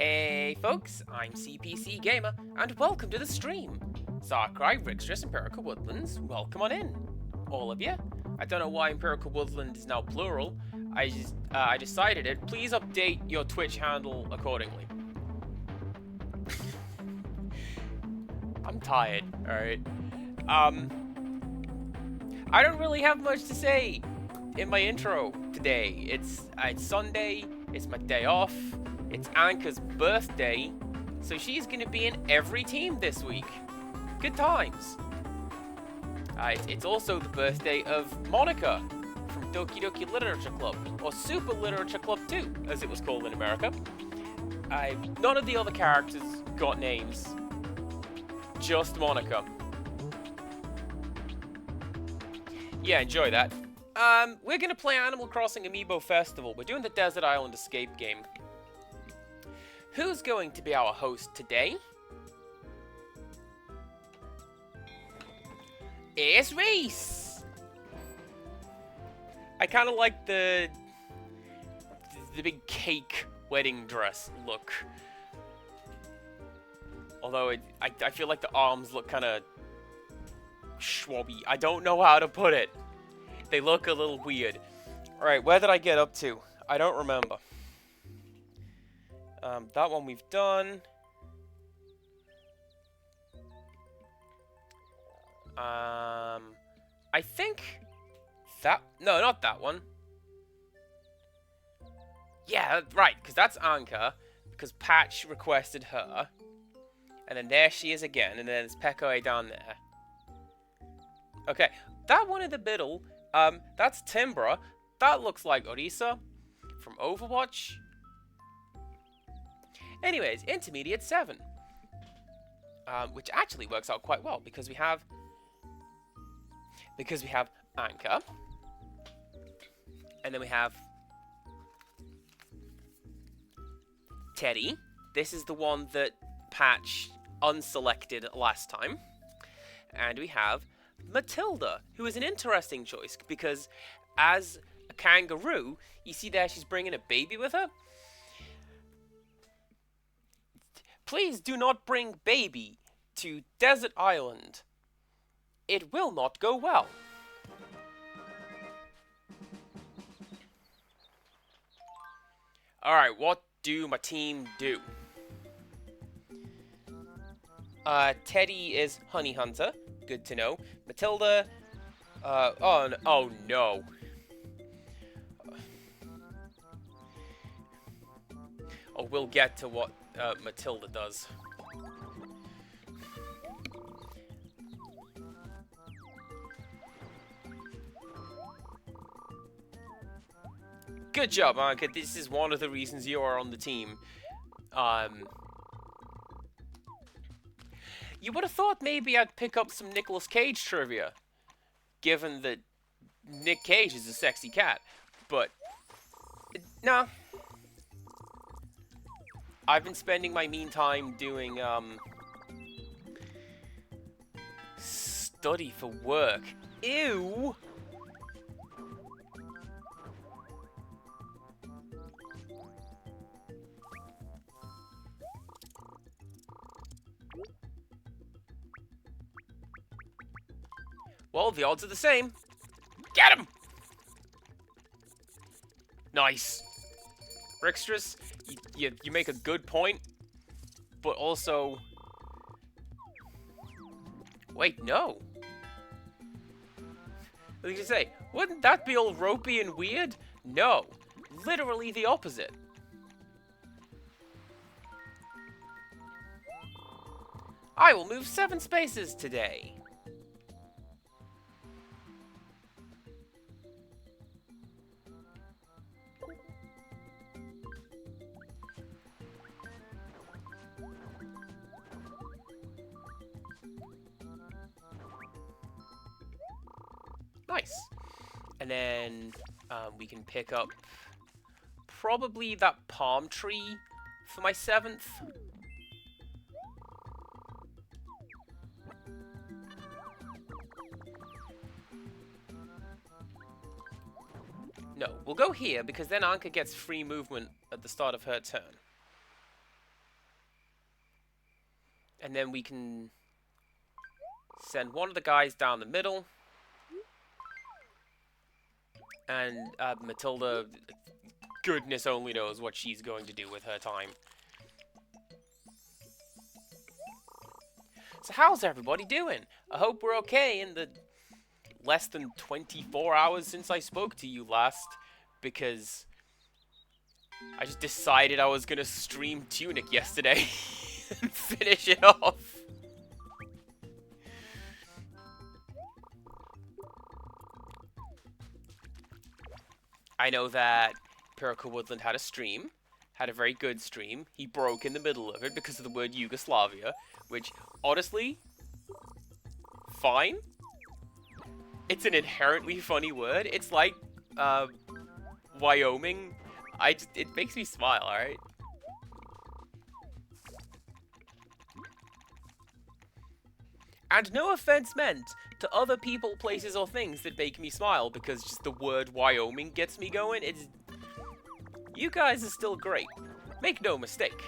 Hey folks, I'm CPC Gamer, and welcome to the stream. Sarkrai, Rixtress, Empirical Woodlands, welcome on in. All of you. I don't know why Empirical Woodland is now plural. I decided it. Please update your Twitch handle accordingly. I'm tired, alright? I don't really have much to say in my intro today. It's Sunday, it's my day off, it's Ankha's birthday, so she's gonna be in every team this week. Good times. It's also the birthday of Monica from Doki Doki Literature Club, or Super Literature Club 2, as it was called in America. None of the other characters got names, just Monica. Yeah, enjoy that. We're gonna play Animal Crossing Amiibo Festival. We're doing the Desert Island Escape game. Who's going to be our host today? It's Reese! I kind of like the big cake wedding dress look. Although I feel like the arms look kind of schwabby. I don't know how to put it. They look a little weird. Alright, where did I get up to? I don't remember. That one we've done. I think that... No, not that one. Yeah, right, because that's Ankha, because Patch requested her. And then there she is again, and then there's Pekoe down there. Okay, that one in the middle, that's Timbra. That looks like Orisa from Overwatch. Anyways, Intermediate 7. Which actually works out quite well, because we have Ankha. And then we have Teddy. This is the one that Patch unselected last time. And we have Matilda, who is an interesting choice, because as a kangaroo, you see there she's bringing a baby with her. Please do not bring baby to Desert Island. It will not go well. Alright, what do my team do? Teddy is Honey Hunter. Good to know. Matilda, oh no. Oh, we'll get to what Matilda does. Good job, Ankha. This is one of the reasons you are on the team. You would have thought maybe I'd pick up some Nicolas Cage trivia, given that Nick Cage is a sexy cat, but no. I've been spending my mean time doing study for work. Ew! Well, the odds are the same. Get him! Nice. Rixtress, you make a good point, but also... Wait, no. What did you say? Wouldn't that be all ropey and weird? No. Literally the opposite. I will move 7 spaces today. Nice. And then we can pick up probably that palm tree for my 7th. No, we'll go here because then Ankha gets free movement at the start of her turn. And then we can send one of the guys down the middle. And Matilda, goodness only knows what she's going to do with her time. So how's everybody doing? I hope we're okay in the less than 24 hours since I spoke to you last, because I just decided I was gonna stream Tunic yesterday and finish it off. I know that Pirko Woodland had a stream, had a very good stream. He broke in the middle of it because of the word Yugoslavia, which, honestly, fine. It's an inherently funny word. It's like, Wyoming. It makes me smile, alright? And no offense meant to other people, places, or things that make me smile, because just the word Wyoming gets me going. You guys are still great. Make no mistake.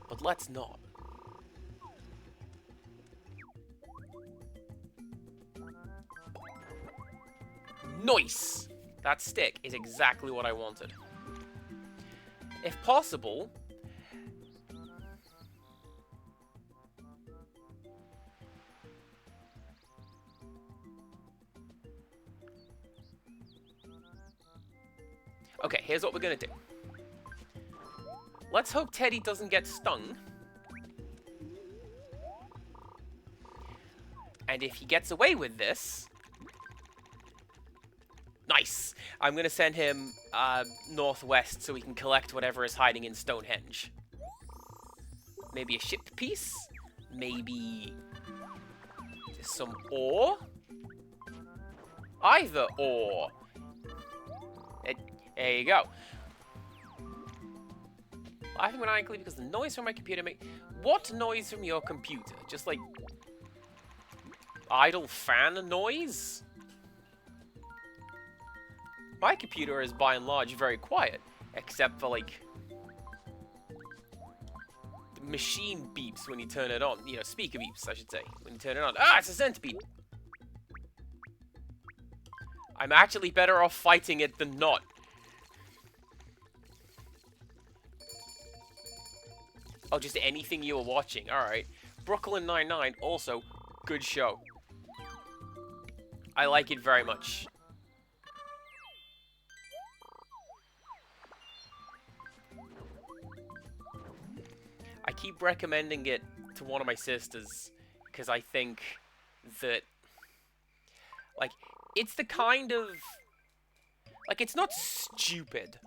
But let's not. Nice! That stick is exactly what I wanted. If possible... Okay, here's what we're gonna do. Let's hope Teddy doesn't get stung. And if he gets away with this... Nice! I'm gonna send him northwest so we can collect whatever is hiding in Stonehenge. Maybe a ship piece? Maybe some ore? Either or. There you go. Laughing maniacally because the noise from my computer What noise from your computer? Just like... idle fan noise? My computer is, by and large, very quiet. Except for, like... the machine beeps when you turn it on. You know, speaker beeps, I should say. When you turn it on. Ah, it's a centipede! I'm actually better off fighting it than not. Oh, just anything you were watching. Alright. Brooklyn Nine-Nine, also, good show. I like it very much. I keep recommending it to one of my sisters, because I think that, like, it's the kind of... like, it's not stupid.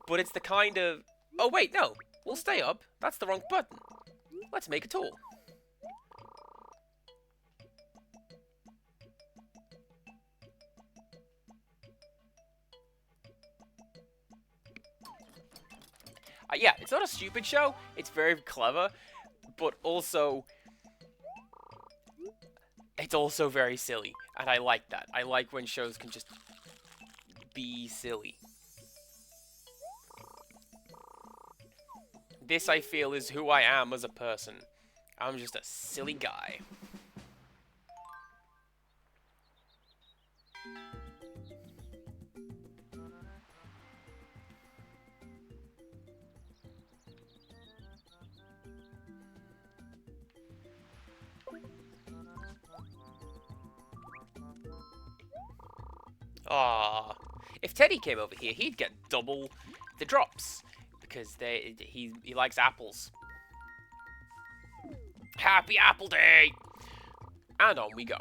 But it's the kind of... oh, wait, no. We'll stay up. That's the wrong button. Let's make a tool. Yeah, it's not a stupid show. It's very clever. But also... it's also very silly. And I like that. I like when shows can just be silly. This, I feel, is who I am as a person. I'm just a silly guy. Ah, if Teddy came over here, he'd get double the drops. Because he likes apples. Happy Apple Day! And on we go.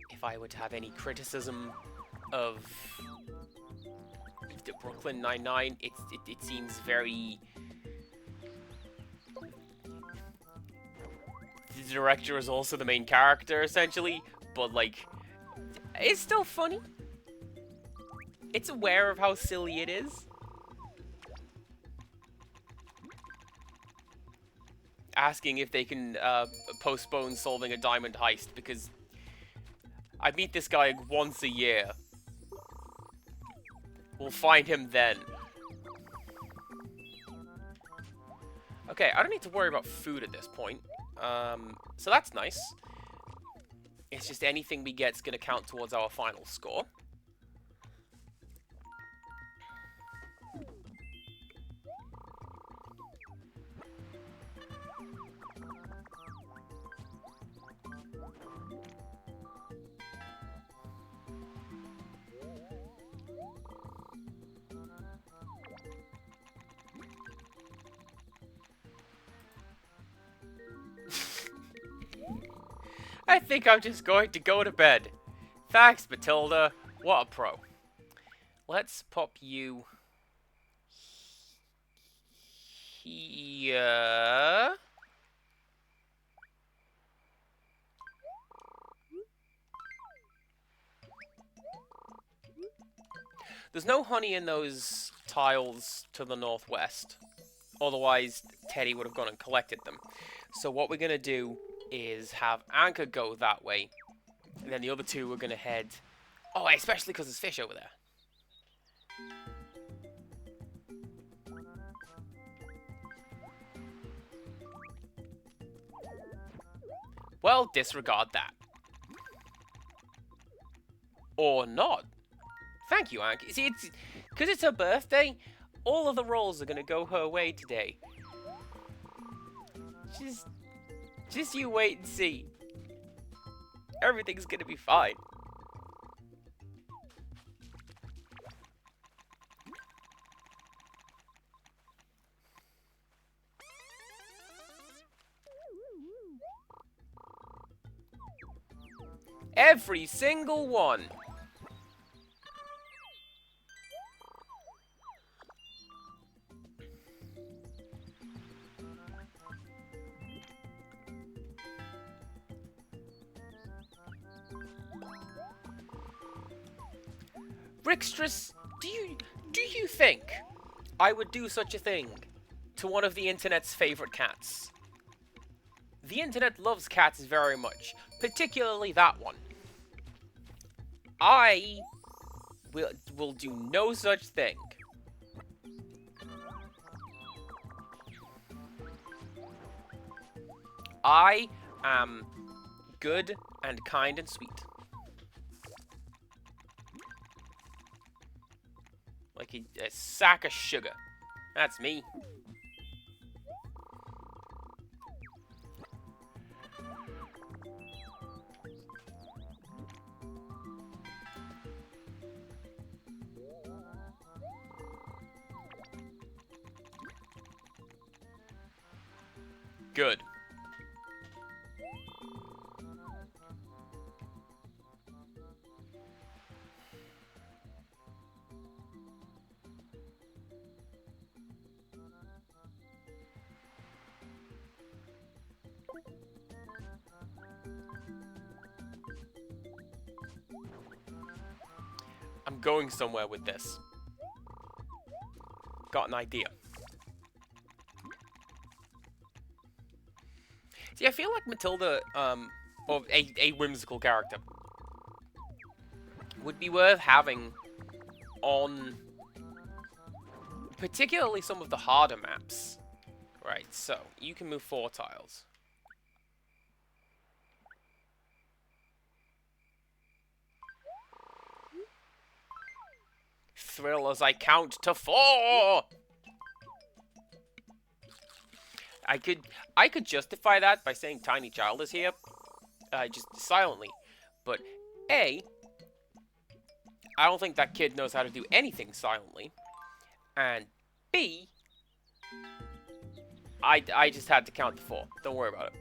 If I were to have any criticism of the Brooklyn Nine-Nine, it seems very... the director is also the main character, essentially. But, like, it's still funny. It's aware of how silly it is. Asking if they can postpone solving a diamond heist, because I meet this guy once a year. We'll find him then. Okay, I don't need to worry about food at this point. So that's nice. It's just anything we get is going to count towards our final score. I think I'm just going to go to bed. Thanks, Matilda. What a pro. Let's pop you here. There's no honey in those tiles to the northwest. Otherwise, Teddy would have gone and collected them. So what we're going to do is have Ankha go that way. And then the other two are going to head... Oh, especially because there's fish over there. Well, disregard that. Or not. Thank you, Ankha. See, it's because it's her birthday, all of the rolls are going to go her way today. Just you wait and see. Everything's going to be fine. Every single one. Rickstress, do you think I would do such a thing to one of the internet's favorite cats? The internet loves cats very much, particularly that one. I will do no such thing. I am good and kind and sweet. Like a sack of sugar. That's me. Good. I'm going somewhere with this. Got an idea. See, I feel like Matilda, or a whimsical character, would be worth having on particularly some of the harder maps. Right, so you can move 4 tiles. Thrill as I count to 4! I could justify that by saying Tiny Child is here, just silently. But A, I don't think that kid knows how to do anything silently. And B, I just had to count to 4. Don't worry about it.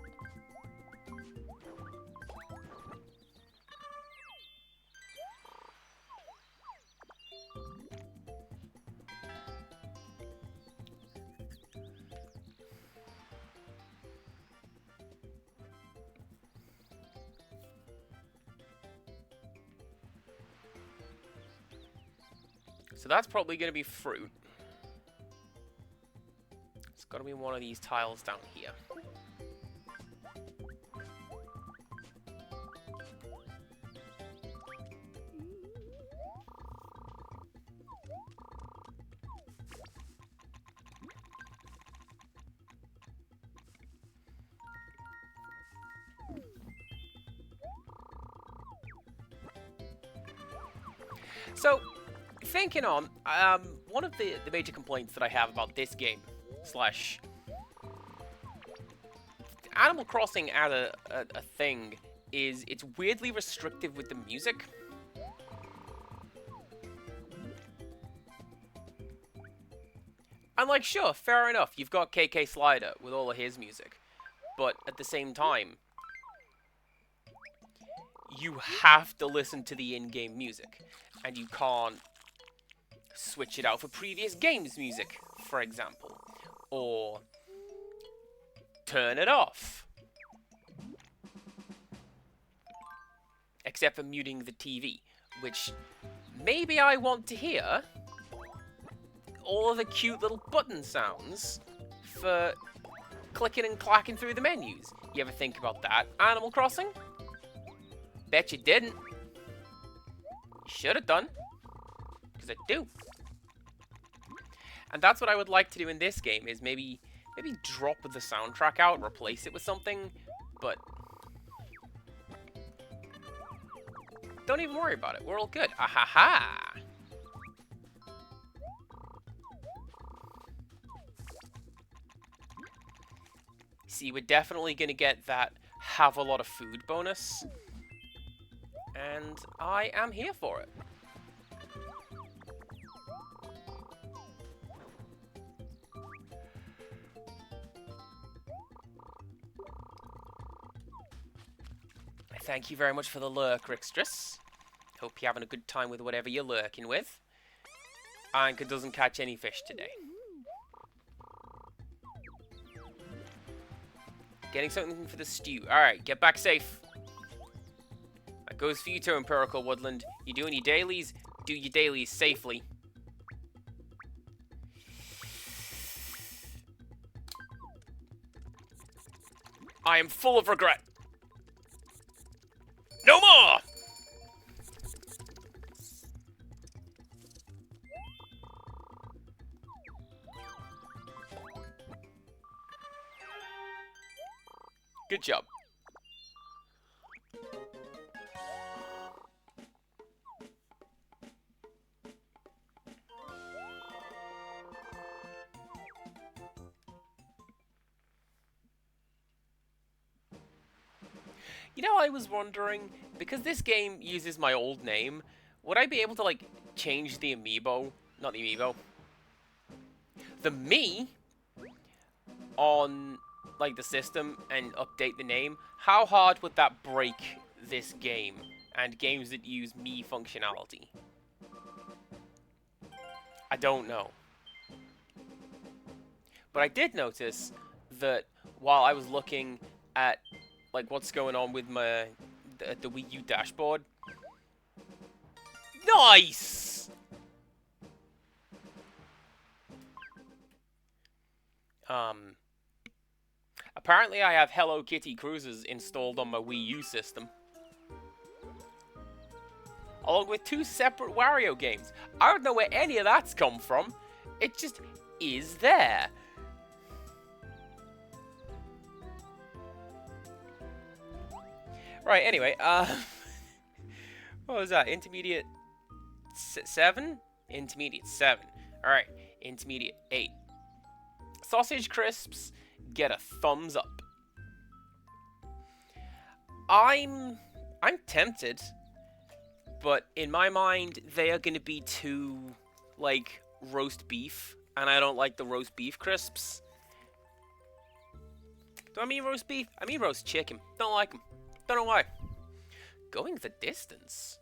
So that's probably going to be fruit. It's got to be one of these tiles down here. So, thinking on, one of the major complaints that I have about this game, slash Animal Crossing as a thing, is it's weirdly restrictive with the music. And like, sure, fair enough, you've got KK Slider with all of his music, but at the same time, you have to listen to the in-game music, and you can't switch it out for previous games' music, for example, or turn it off. Except for muting the TV, which maybe I want to hear all of the cute little button sounds for clicking and clacking through the menus. You ever think about that, Animal Crossing? Bet you didn't. Should have done. Because I do. And that's what I would like to do in this game, is maybe drop the soundtrack out, replace it with something, but don't even worry about it. We're all good. Ahaha! See, we're definitely going to get that have a lot of food bonus. And I am here for it. Thank you very much for the lurk, Rixtress. Hope you're having a good time with whatever you're lurking with. Ankha doesn't catch any fish today. Getting something for the stew. Alright, get back safe. That goes for you too, Empirical Woodland. You doing your dailies? Do your dailies safely. I am full of regret. No more! Good job. You know, I was wondering, because this game uses my old name, would I be able to, like, change the amiibo? Not the amiibo. The me on, like, the system and update the name? How hard would that break this game and games that use me functionality? I don't know. But I did notice that while I was looking at, like, what's going on with the Wii U dashboard. Nice! Apparently I have Hello Kitty Cruises installed on my Wii U system. Along with 2 separate Wario games. I don't know where any of that's come from. It just is there. Right, anyway, what was that? Intermediate 7? Intermediate 7. Alright, intermediate 8. Sausage crisps get a thumbs up. I'm tempted, but in my mind, they are going to be too, like, roast beef, and I don't like the roast beef crisps. Do I mean roast beef? I mean roast chicken. Don't like them. Don't know why. Going the distance.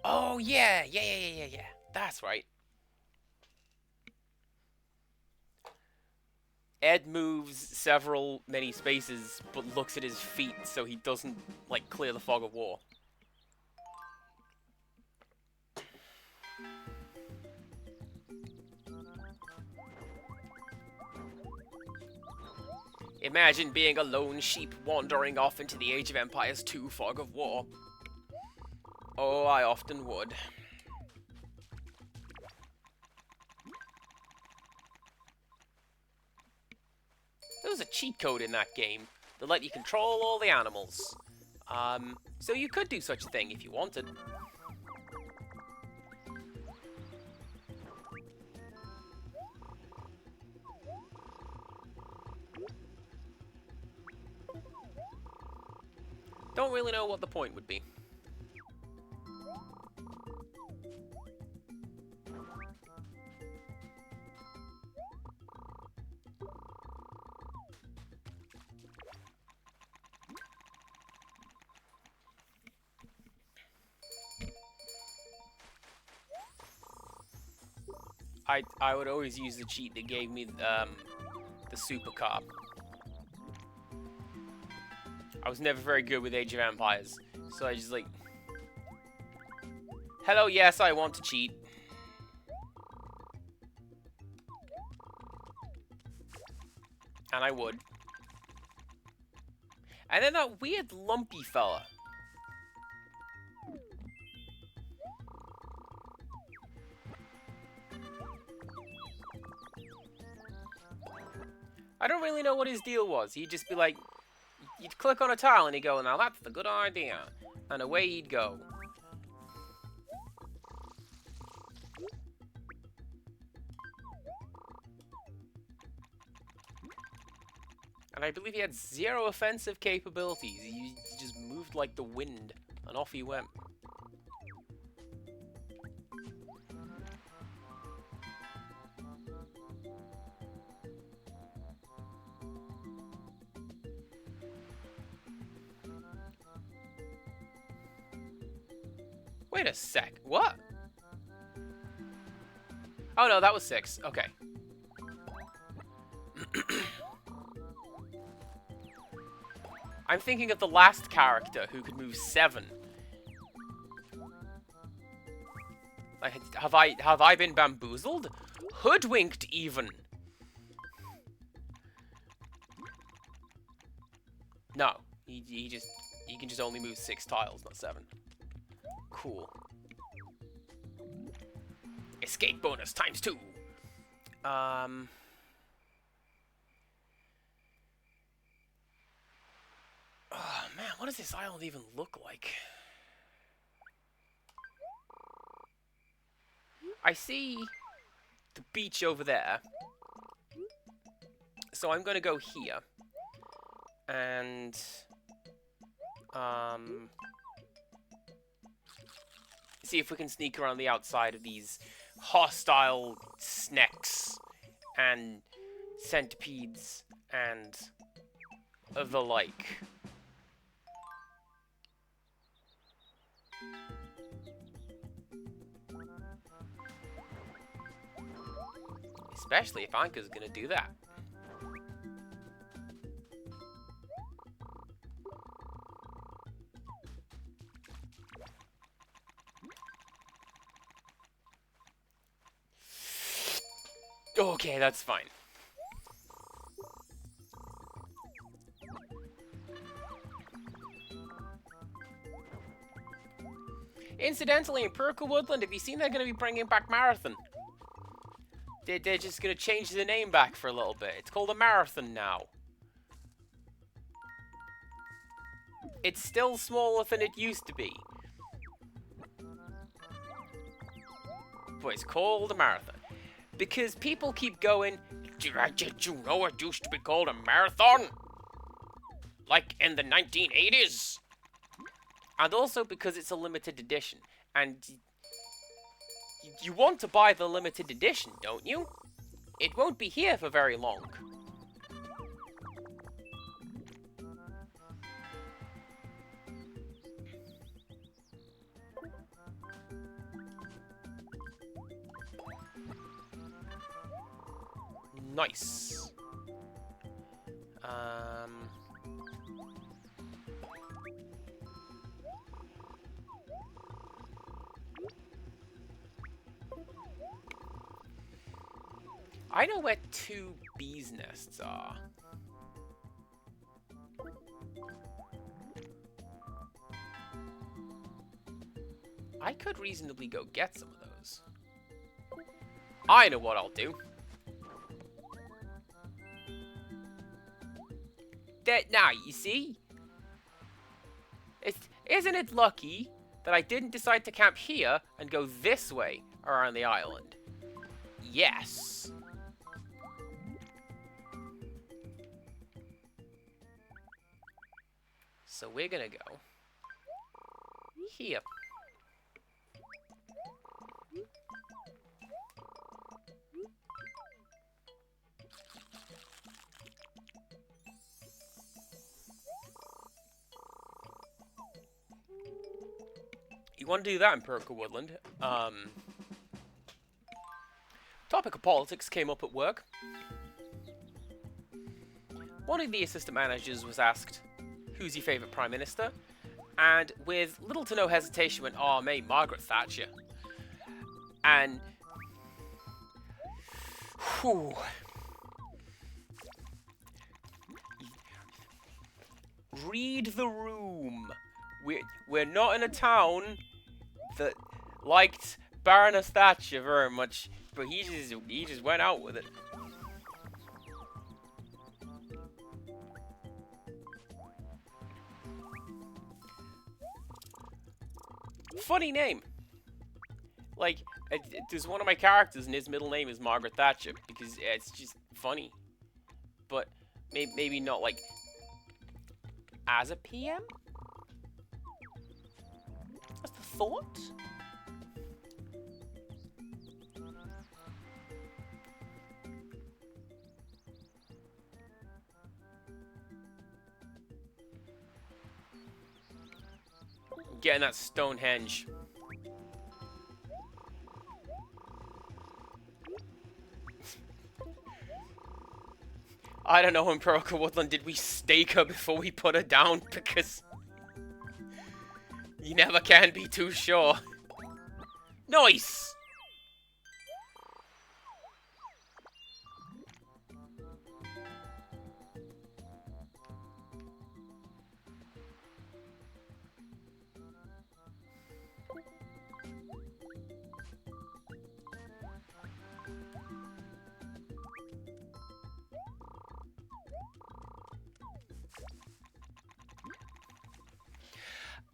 Oh, yeah. That's right. Ed moves many spaces, but looks at his feet so he doesn't, like, clear the fog of war. Imagine being a lone sheep wandering off into the Age of Empires 2 fog of war. Oh, I often would. There was a cheat code in that game that let you control all the animals. So you could do such a thing if you wanted. Don't really know what the point would be. I would always use the cheat that gave me the supercar. I was never very good with Age of Empires, so I just like, hello, yes, I want to cheat. And I would. And then that weird lumpy fella. I don't really know what his deal was. He'd just be like, you'd click on a tile and he'd go, now that's the good idea. And away he'd go. And I believe he had 0 offensive capabilities. He just moved like the wind, and off he went. Wait a sec. What? Oh no, that was 6. Okay. I'm thinking of the last character who could move 7. Like, have I been bamboozled? Hoodwinked even. No, he can just only move 6 tiles, not 7. Cool. Escape bonus ×2. Oh man, what does this island even look like? I see the beach over there. So I'm gonna go here. And see if we can sneak around the outside of these hostile snakes and centipedes and the like. Especially if Ankha's gonna do that. Okay, that's fine. Incidentally, Empirical Woodland, have you seen they're going to be bringing back Marathon? They're just going to change the name back for a little bit. It's called a Marathon now. It's still smaller than it used to be. But it's called a Marathon. Because people keep going, did you know it used to be called a marathon? Like in the 1980s? And also because it's a limited edition. And you want to buy the limited edition, don't you? It won't be here for very long. Nice. I know where 2 bees' nests are. I could reasonably go get some of those. I know what I'll do. Now, you see? Isn't it lucky that I didn't decide to camp here and go this way around the island? Yes. So we're gonna go here. You want to do that, Empirical Woodland? Topic of politics came up at work. One of the assistant managers was asked, "Who's your favourite Prime Minister?" And with little to no hesitation went, "Oh, mate, Margaret Thatcher." And... whew, read the room. We're not in a town that liked Baroness Thatcher very much, but he just went out with it. Funny name. Like, there's one of my characters and his middle name is Margaret Thatcher because it's just funny. But maybe not like as a PM? That's the thought? Getting that Stonehenge. I don't know, Empirical Woodland, did we stake her before we put her down? Because you never can be too sure. Nice!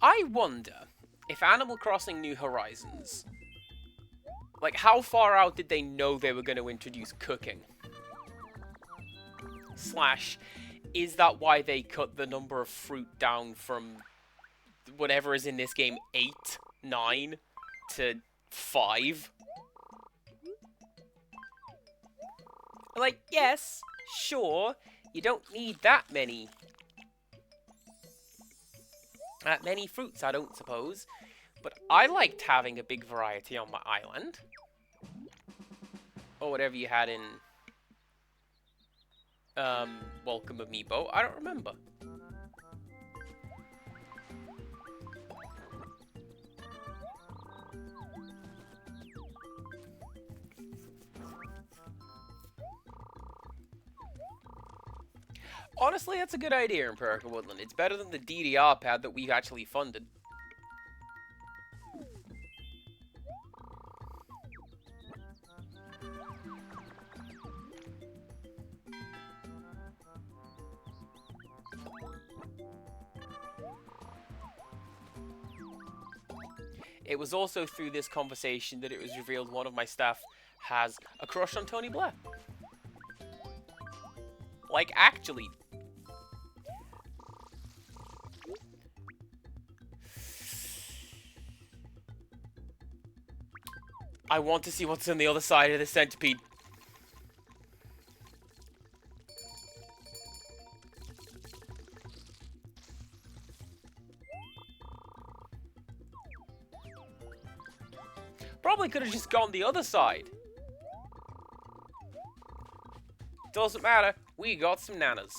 I wonder if Animal Crossing New Horizons, like, how far out did they know they were going to introduce cooking? Slash, is that why they cut the number of fruit down from whatever is in this game, 8, 9, to 5? Like, yes, sure, you don't need that many fruits, I don't suppose. But I liked having a big variety on my island. Or whatever you had in Welcome Amiibo. I don't remember. Honestly, that's a good idea, Empirical Woodland. It's better than the DDR pad that we've actually funded. It was also through this conversation that it was revealed one of my staff has a crush on Tony Blair. Like, actually. I want to see what's on the other side of the centipede. Probably could have just gone the other side. Doesn't matter. We got some nanas.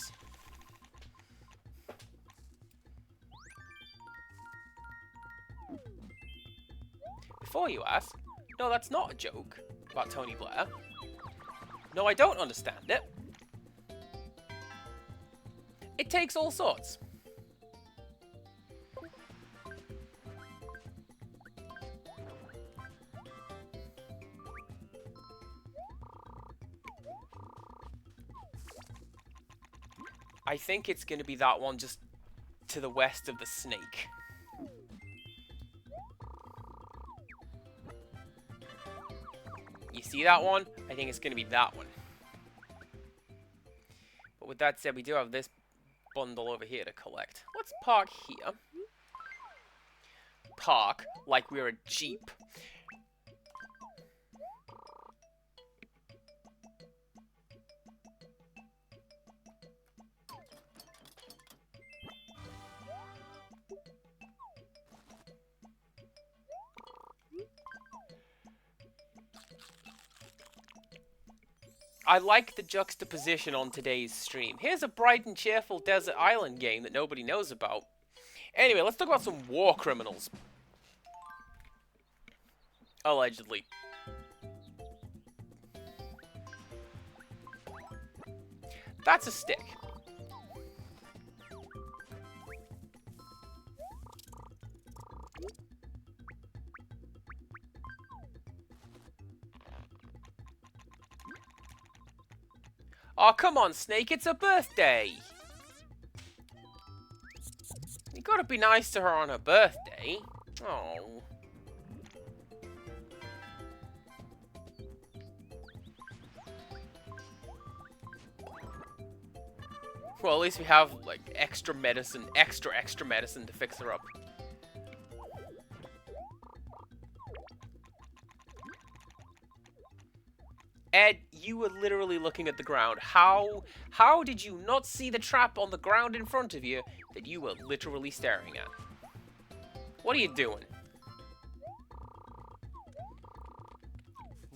Before you ask, no, that's not a joke about Tony Blair. No, I don't understand it. It takes all sorts. I think it's going to be that one just to the west of the snake. You see that one? I think it's going to be that one. But with that said, we do have this bundle over here to collect. Let's park here. Park like we're a Jeep. I like the juxtaposition on today's stream. Here's a bright and cheerful desert island game that nobody knows about. Anyway, let's talk about some war criminals. Allegedly. That's a stick. Oh, come on, Snake, it's her birthday! You gotta be nice to her on her birthday. Oh. Well, at least we have, like, extra medicine to fix her up. Ed, you were literally looking at the ground. How did you not see the trap on the ground in front of you that you were literally staring at? What are you doing?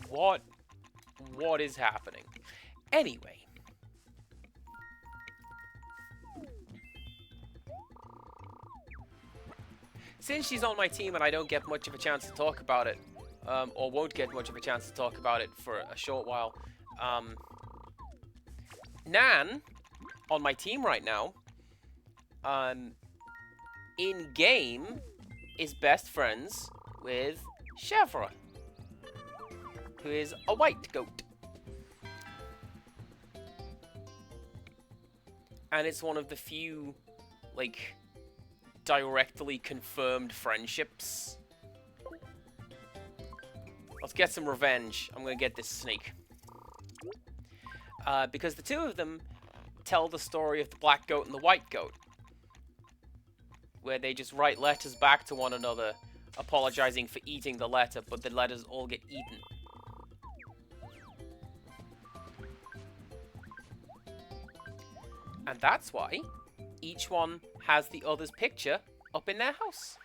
What is happening? Anyway. Since she's on my team and I don't get much of a chance to talk about it, or won't get much of a chance to talk about it for a short while. Nan, on my team right now, in-game, is best friends with Chevra, who is a white goat. And it's one of the few, like, directly confirmed friendships. Let's get some revenge. I'm gonna get this snake. Because the two of them tell the story of the black goat and the white goat, where they just write letters back to one another, apologizing for eating the letter, but the letters all get eaten. And that's why each one has the other's picture up in their house.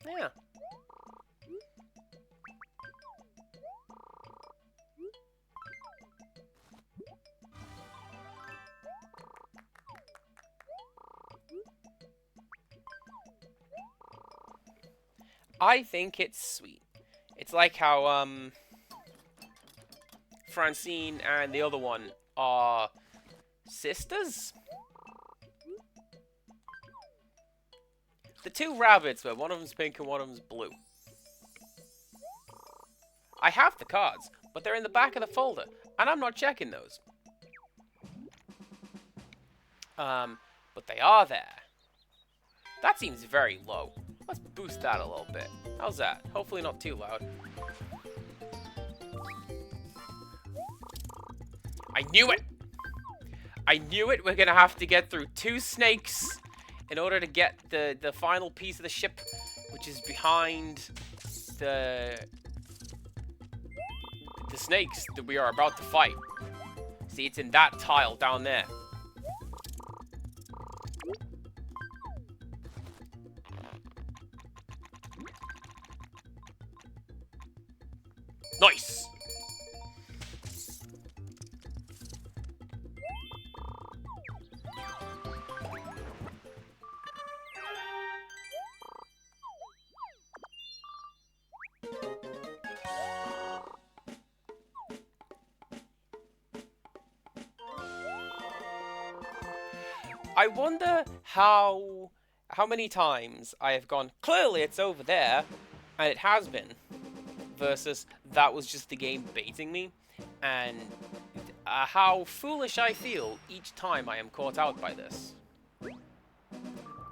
Yeah. I think it's sweet. It's like how, Francine and the other one are sisters? The two rabbits, but one of them's pink and one of them's blue. I have the cards, but they're in the back of the folder, and I'm not checking those. But they are there. That seems very low. Let's boost that a little bit. How's that? Hopefully not too loud. I knew it! I knew it! We're gonna have to get through 2 snakes in order to get the final piece of the ship, which is behind the snakes that we are about to fight. See, it's in that tile down there. Nice! I wonder how many times I have gone, clearly it's over there, and it has been, versus that was just the game baiting me. and how foolish I feel each time I am caught out by this.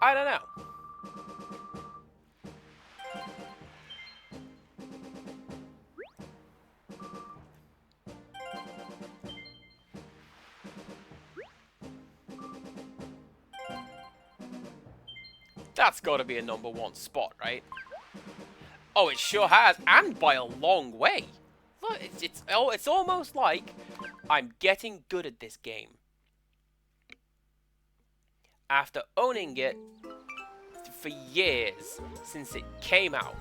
I don't know. That's got to be a #1 spot, right? Oh, it sure has, and by a long way. Look, it's almost like I'm getting good at this game. After owning it for years since it came out.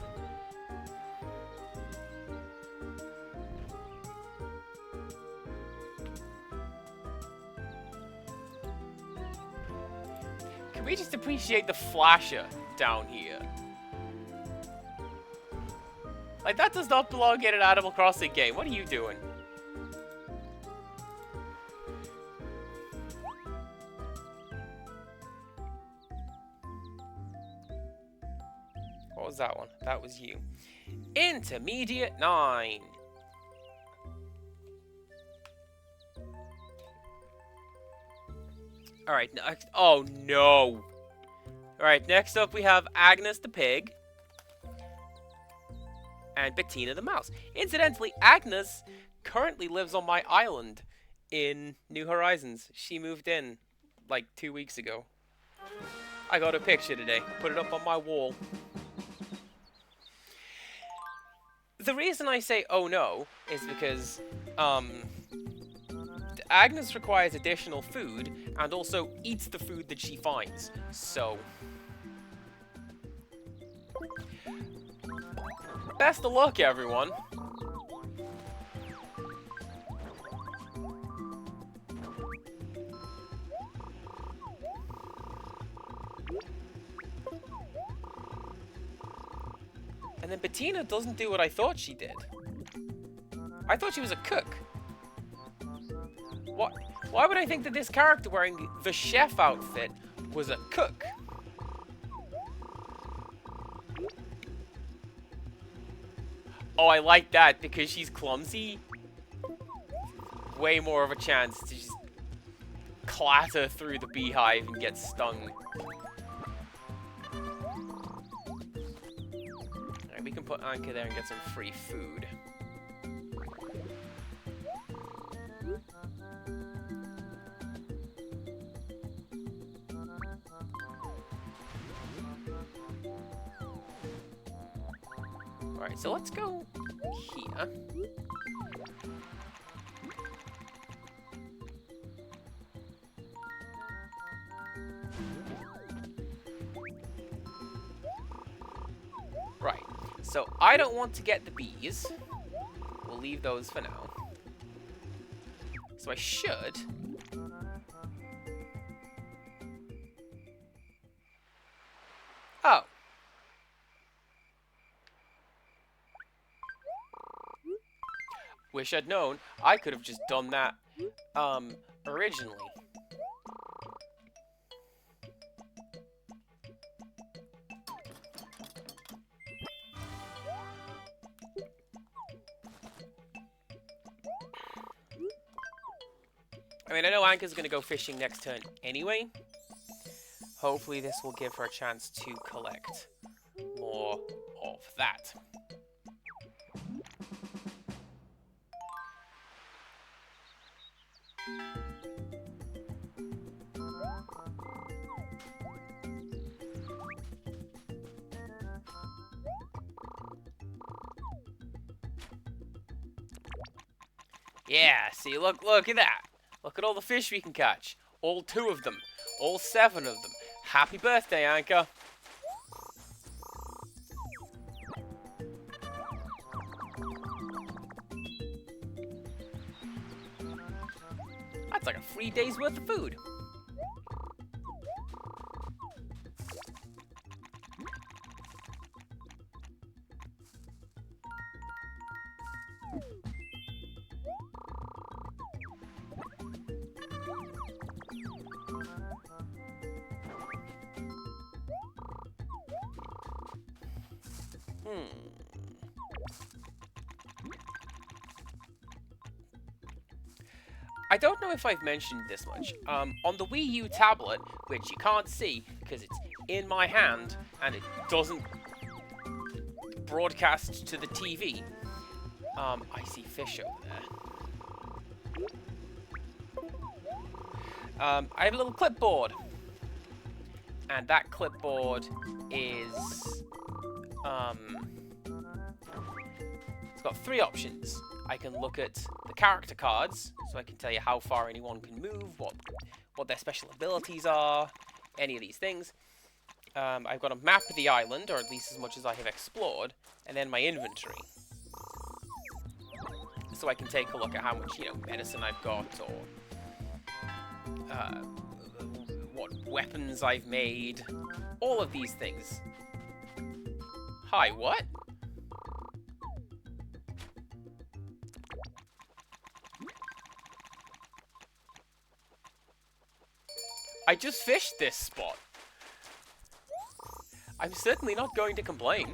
Can we just appreciate the flasher down here? Like, that does not belong in an Animal Crossing game. What are you doing? What was that one? That was you. Intermediate 9. Alright, oh no. Alright, next up we have Agnes the pig. And Bettina the mouse. Incidentally, Agnes currently lives on my island in New Horizons. She moved in like 2 weeks ago. I got a picture today. Put it up on my wall. The reason I say oh no is because Agnes requires additional food and also eats the food that she finds. So best of luck, everyone. And then Bettina doesn't do what I thought she did. I thought she was a cook. What? Why would I think that this character wearing the chef outfit was a cook? Oh, I like that because she's clumsy. Way more of a chance to just clatter through the beehive and get stung. Alright, we can put Ankha there and get some free food. Alright, so let's go here. Right, so I don't want to get the bees. We'll leave those for now. So I should... Oh. Wish I'd known. I could have just done that, originally. I mean, I know Ankha's gonna go fishing next turn anyway. Hopefully this will give her a chance to collect more of that. Yeah, see, look at that. Look at all the fish we can catch. All 2 of them. All 7 of them. Happy birthday, Ankha. That's like a 3 days worth of food. I don't know if I've mentioned this much. On the Wii U tablet, which you can't see because it's in my hand and it doesn't broadcast to the TV. I see fish over there. I have a little clipboard. And that clipboard is... it's got 3 options. I can look at the character cards, so I can tell you how far anyone can move, what their special abilities are, any of these things. I've got a map of the island, or at least as much as I have explored, and then my inventory. So I can take a look at how much, medicine I've got, or what weapons I've made, all of these things. Hi, what? I just fished this spot. I'm certainly not going to complain.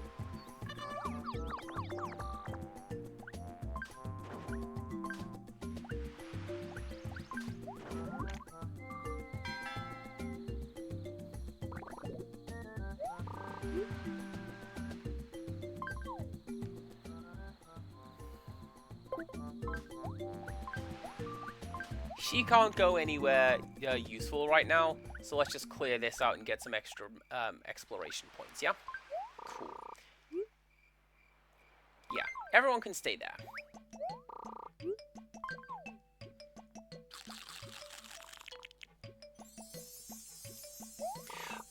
She can't go anywhere useful right now, so let's just clear this out and get some extra exploration points, yeah? Cool. Yeah, everyone can stay there.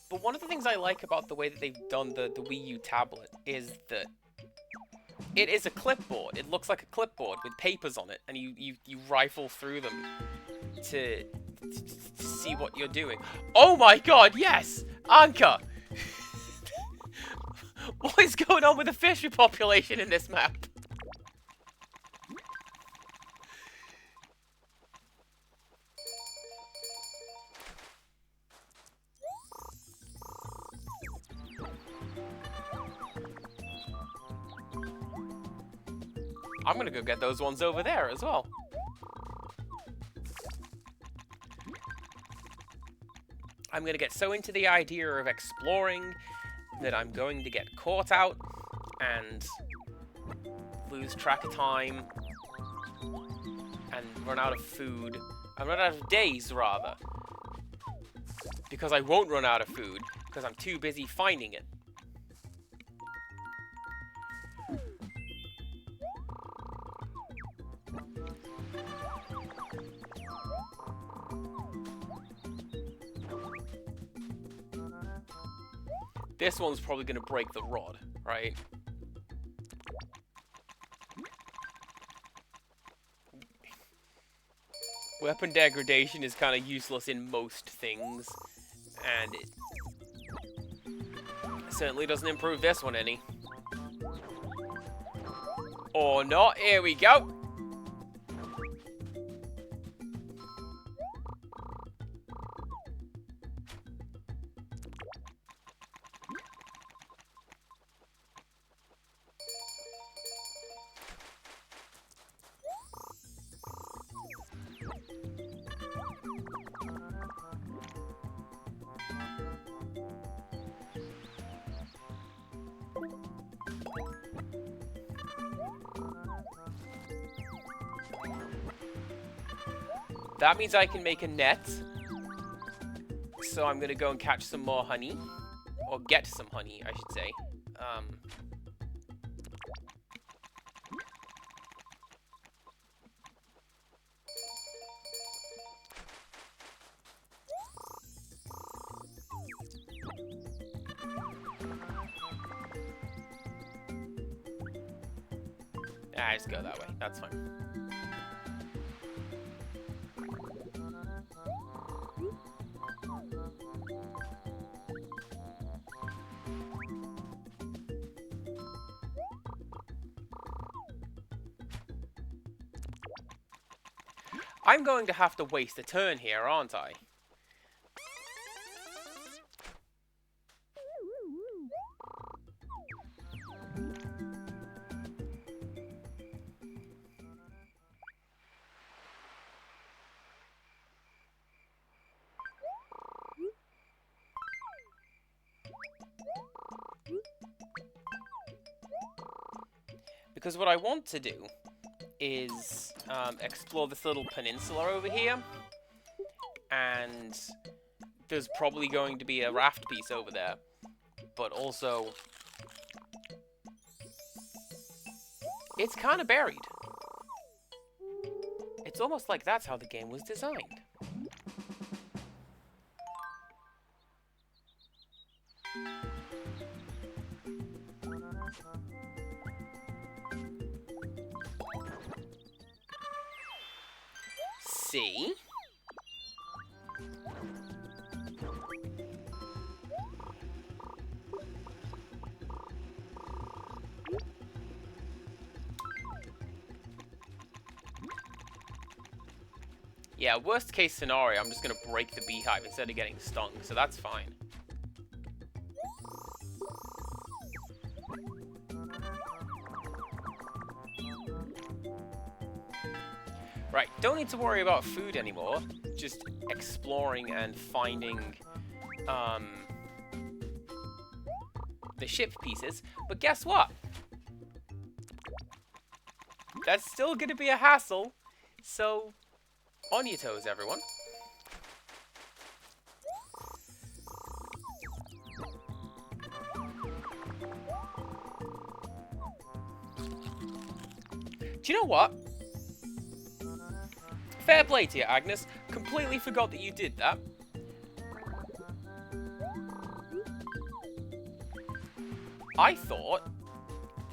But one of the things I like about the way that they've done the Wii U tablet is that it is a clipboard. It looks like a clipboard with papers on it, and you rifle through them to see what you're doing. Oh my god, yes! Ankha! What is going on with the fish population in this map? I'm gonna go get those ones over there as well. I'm gonna get so into the idea of exploring that I'm going to get caught out and lose track of time and run out of food. And run out of days, rather. Because I won't run out of food, because I'm too busy finding it. This one's probably going to break the rod, right? Weapon degradation is kind of useless in most things, and it certainly doesn't improve this one any. Or not, here we go! That means I can make a net. So I'm gonna go and catch some more honey. Or get some honey, I should say. Just go that way. That's fine. I'm going to have to waste a turn here, aren't I? Because what I want to do is explore this little peninsula over here. And there's probably going to be a raft piece over there. But also, it's kind of buried. It's almost like that's how the game was designed. See? Yeah, worst case scenario, I'm just going to break the beehive instead of getting stung, so that's fine. Right, don't need to worry about food anymore, just exploring and finding the ship pieces. But guess what? That's still going to be a hassle, so on your toes, everyone. Do you know what? Fair play to you, Agnes. Completely forgot that you did that. I thought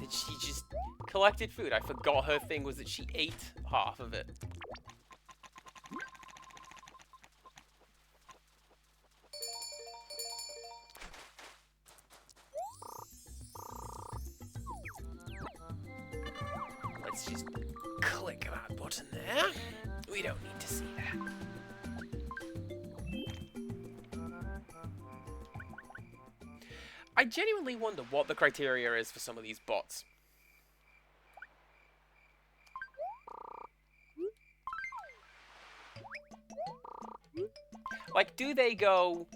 that she just collected food. I forgot her thing was that she ate half of it. Let's just click that button there. We don't need to see that. I genuinely wonder what the criteria is for some of these bots. Like, do they go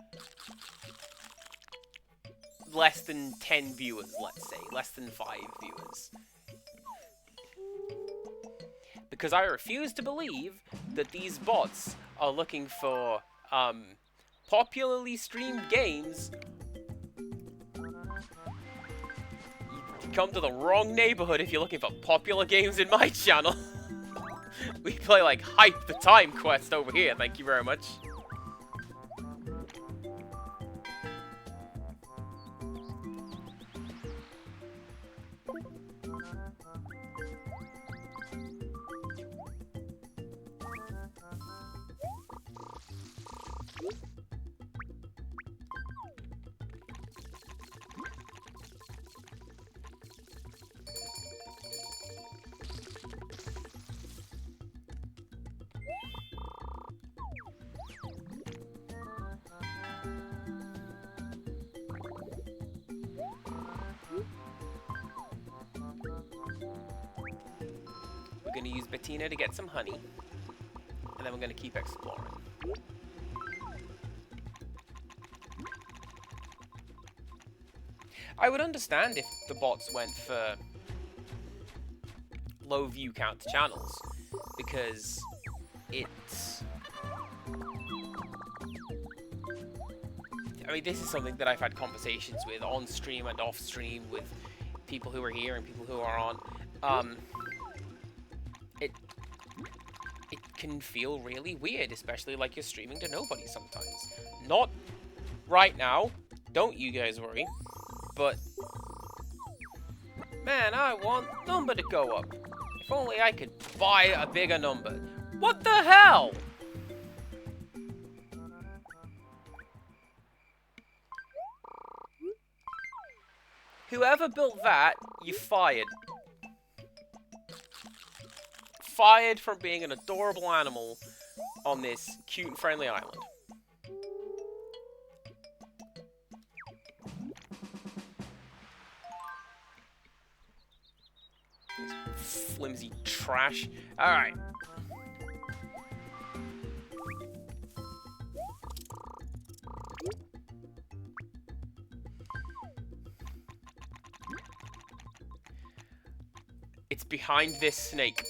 less than 10 viewers, let's say? Less than 5 viewers? Because I refuse to believe that these bots are looking for popularly streamed games. You come to the wrong neighborhood if you're looking for popular games in my channel. We play like Hype the Time Quest over here, thank you very much. We're going to use Bettina to get some honey, and then we're going to keep exploring. I would understand if the bots went for low view count channels, because it's... I mean, this is something that I've had conversations with on stream and off stream with people who are here and people who are on. It can feel really weird, especially like you're streaming to nobody sometimes. Not right now, don't you guys worry, but man, I want number to go up. If only I could buy a bigger number. What the hell? Whoever built that, you fired. Fired from being an adorable animal on this cute and friendly island. Flimsy trash. Alright. It's behind this snake.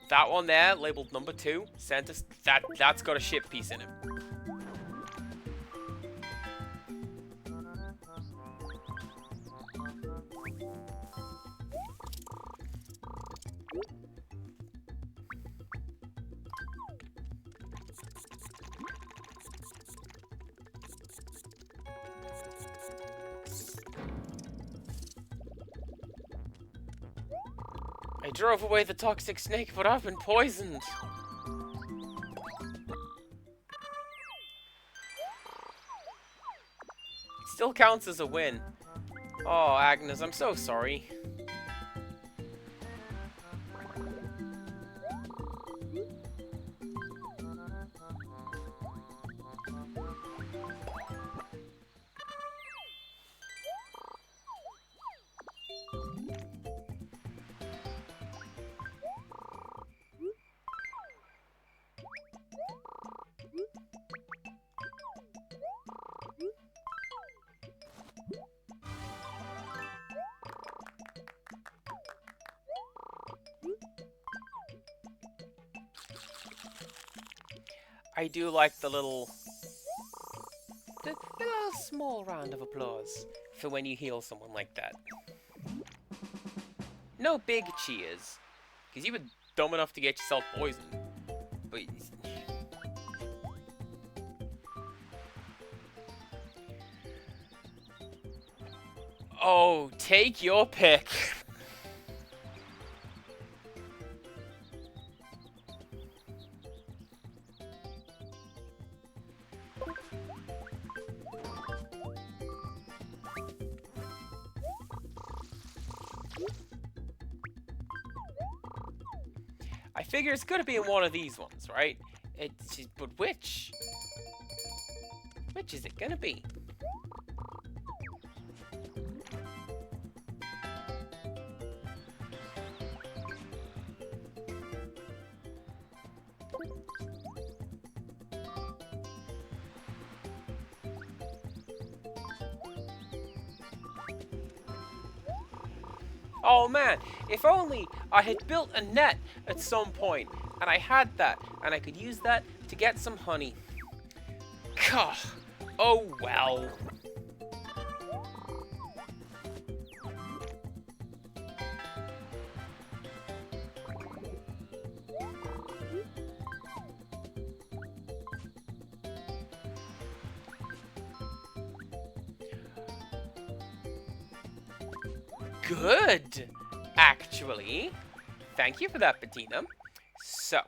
That one there, labeled number 2, sent us. That's got a ship piece in it. I drove away the toxic snake, but I've been poisoned. It still counts as a win. Oh, Agnes, I'm so sorry. I do like the little small round of applause for when you heal someone like that. No big cheers, because you were dumb enough to get yourself poisoned. But oh, take your pick. I figure it's gonna be in one of these ones, right? But which? Which is it gonna be? Oh man, if only I had built a net at some point, and I had that, and I could use that to get some honey. Gah, oh well. Good, actually. Thank you for that, Bettina. So.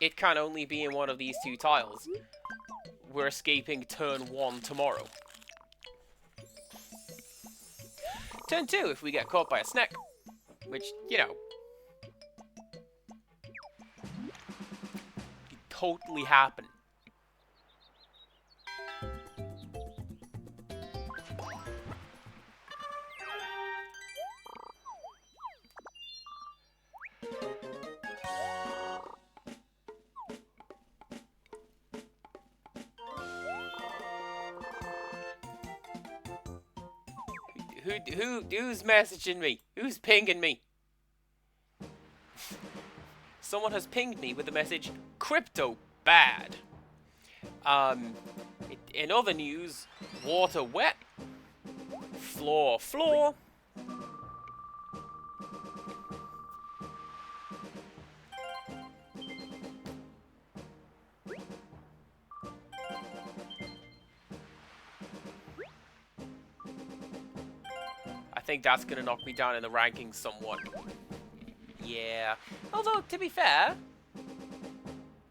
It can only be in one of these two tiles. We're escaping turn 1 tomorrow. Turn 2 if we get caught by a snake. Which, you know. Could totally happen. Who's messaging me? Who's pinging me? Someone has pinged me with the message, crypto bad. In other news, water wet, floor. I think that's gonna knock me down in the rankings somewhat. Yeah. Although, to be fair,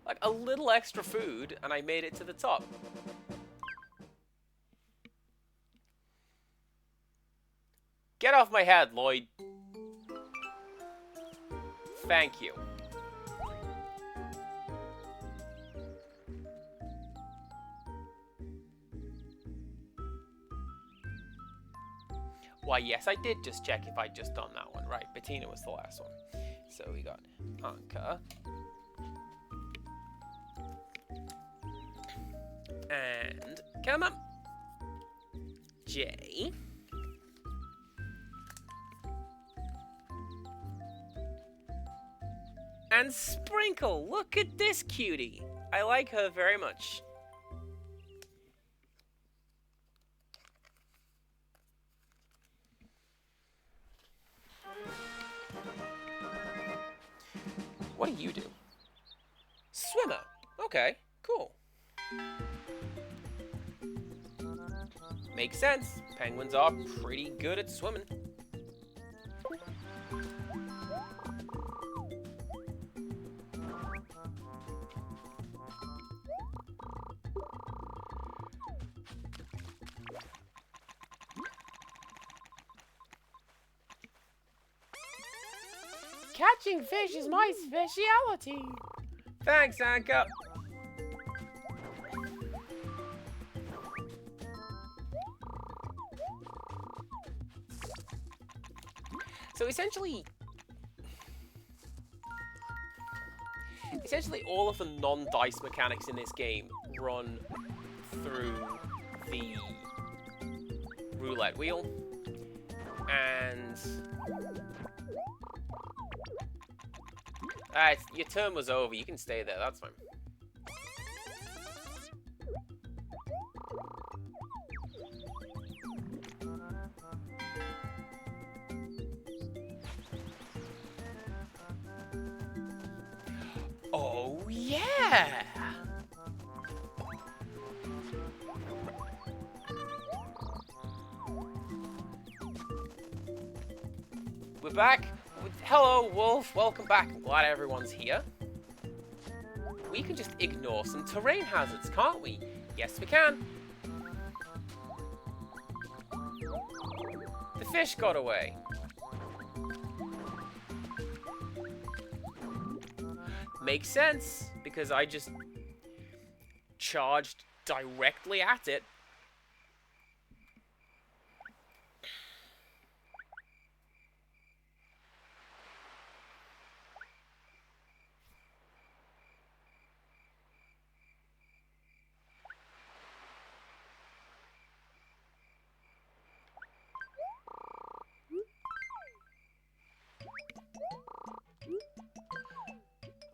like a little extra food and I made it to the top. Get off my head, Lloyd. Thank you. Why, yes, I did just check if I'd just done that one. Right, Bettina was the last one. So we got Ankha. And come on. J. And Sprinkle. Look at this cutie. I like her very much. What do you do? Swimmer. Okay, cool. Makes sense. Penguins are pretty good at swimming. Catching fish is my specialty. Thanks, Ankha. So essentially all of the non-dice mechanics in this game run through the roulette wheel. And your turn was over. You can stay there. That's fine. Oh, yeah! We're back. Hello, Wolf. Welcome back. I'm glad everyone's here. We can just ignore some terrain hazards, can't we? Yes, we can. The fish got away. Makes sense, because I just charged directly at it.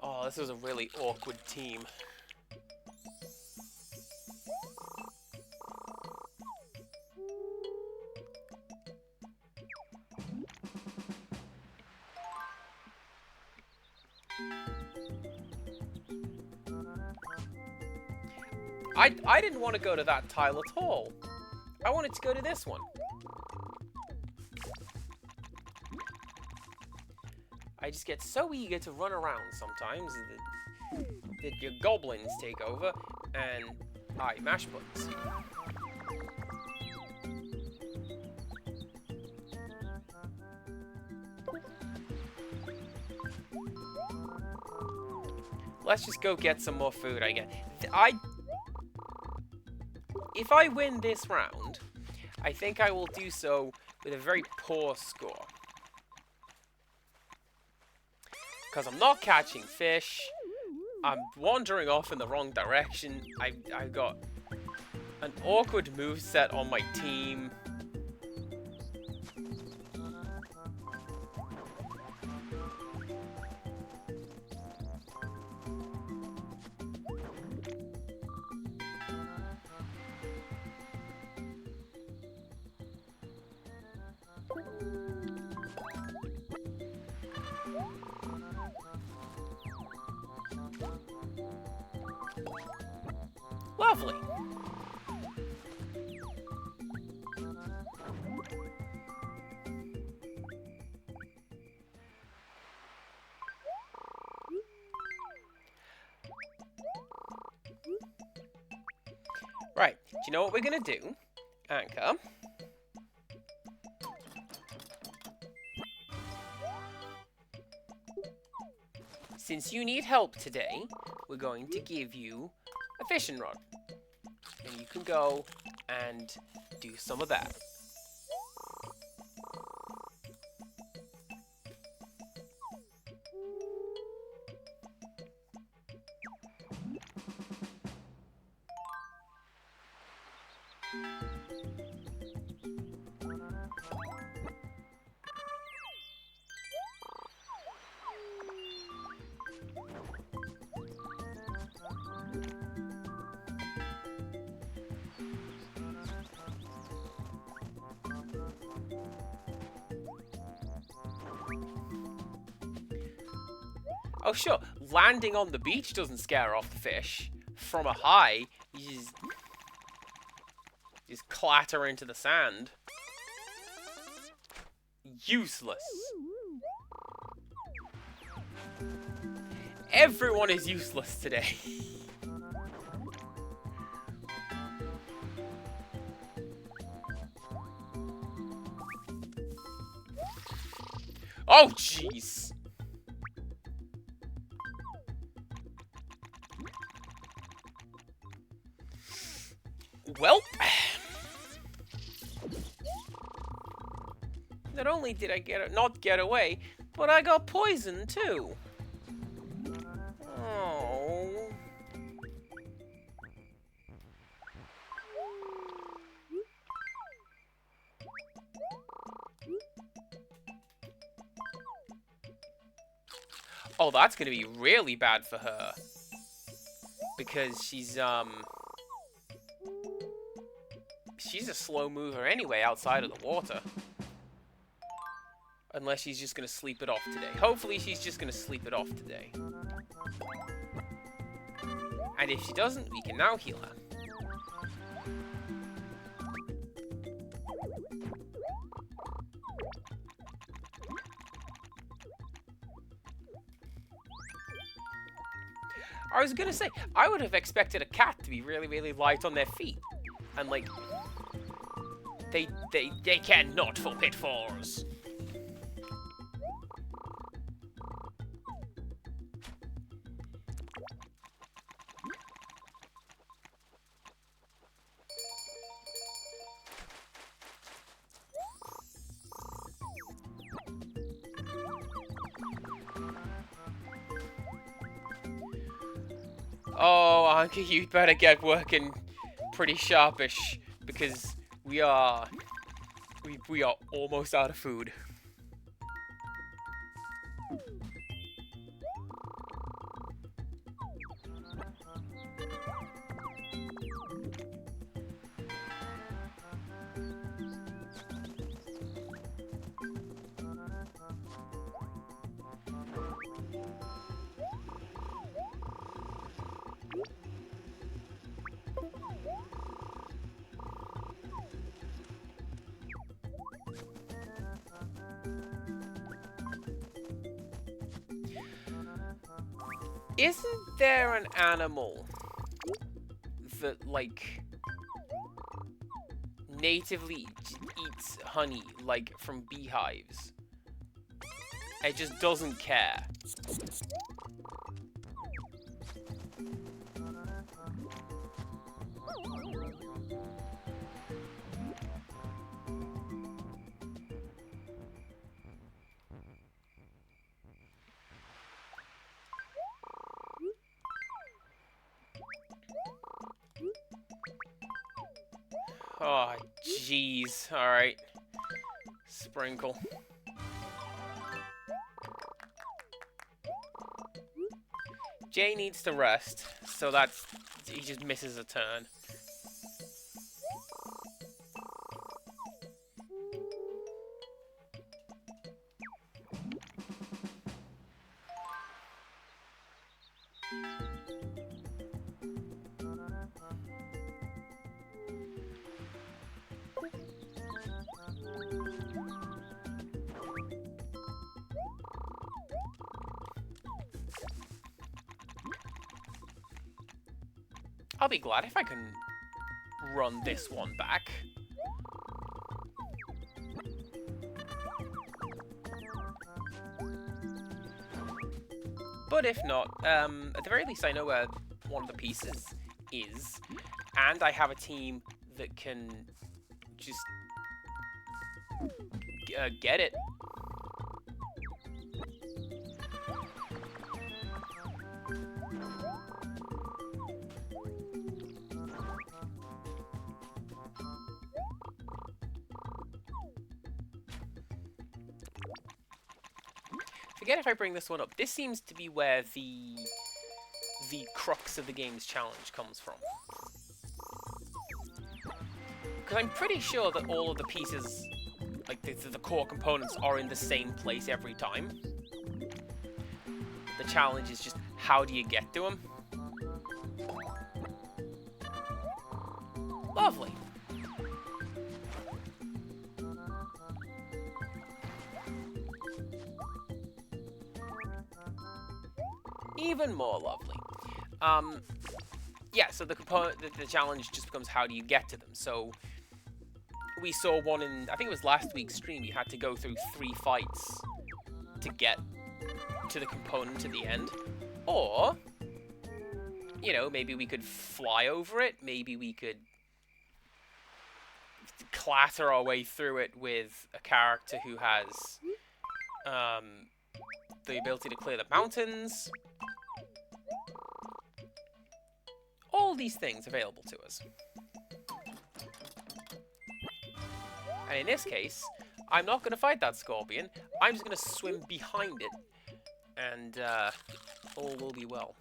Oh, this is a really awkward team. I didn't want to go to that tile at all. I wanted to go to this one. I just get so eager to run around sometimes that your goblins take over and I mash buttons. Let's just go get some more food, I guess. If I win this round, I think I will do so with a very poor score. Because I'm not catching fish, I'm wandering off in the wrong direction, I've got an awkward moveset on my team. Lovely. Right, do you know what we're gonna do, Ankha? Since you need help today, we're going to give you a fishing rod. And you can go and do some of that. Oh, sure, landing on the beach doesn't scare off the fish. From a high, you just clatter into the sand. Useless. Everyone is useless today. Oh, jeez. Well, not only did I not get away, but I got poisoned too. Oh. Oh, that's gonna be really bad for her. Because she's a slow mover anyway outside of the water. Unless she's just gonna sleep it off today. Hopefully she's just gonna sleep it off today. And if she doesn't, we can now heal her. I was gonna say, I would have expected a cat to be really, really light on their feet. And like, they care not for pitfalls. Oh, Ankha, you'd better get working pretty sharpish, because we are almost out of food. Isn't there an animal that, like, natively eats honey, like, from beehives? It just doesn't care. Oh, jeez. Alright. Sprinkle. Jay needs to rest, so that's... he just misses a turn. I'll be glad if I can run this one back. But if not, at the very least I know where one of the pieces is, and I have a team that can just get it. Forget if I bring this one up. This seems to be where the crux of the game's challenge comes from. Because I'm pretty sure that all of the pieces, like the core components, are in the same place every time. The challenge is just how do you get to him? Lovely. Even more lovely. Yeah, so the challenge just becomes how do you get to them. So we saw one in, I think it was last week's stream, you had to go through 3 fights to get to the component at the end. Or, you know, maybe we could fly over it, maybe we could clatter our way through it with a character who has the ability to clear the mountains. All these things available to us. And in this case, I'm not going to fight that scorpion. I'm just going to swim behind it. And all will be well.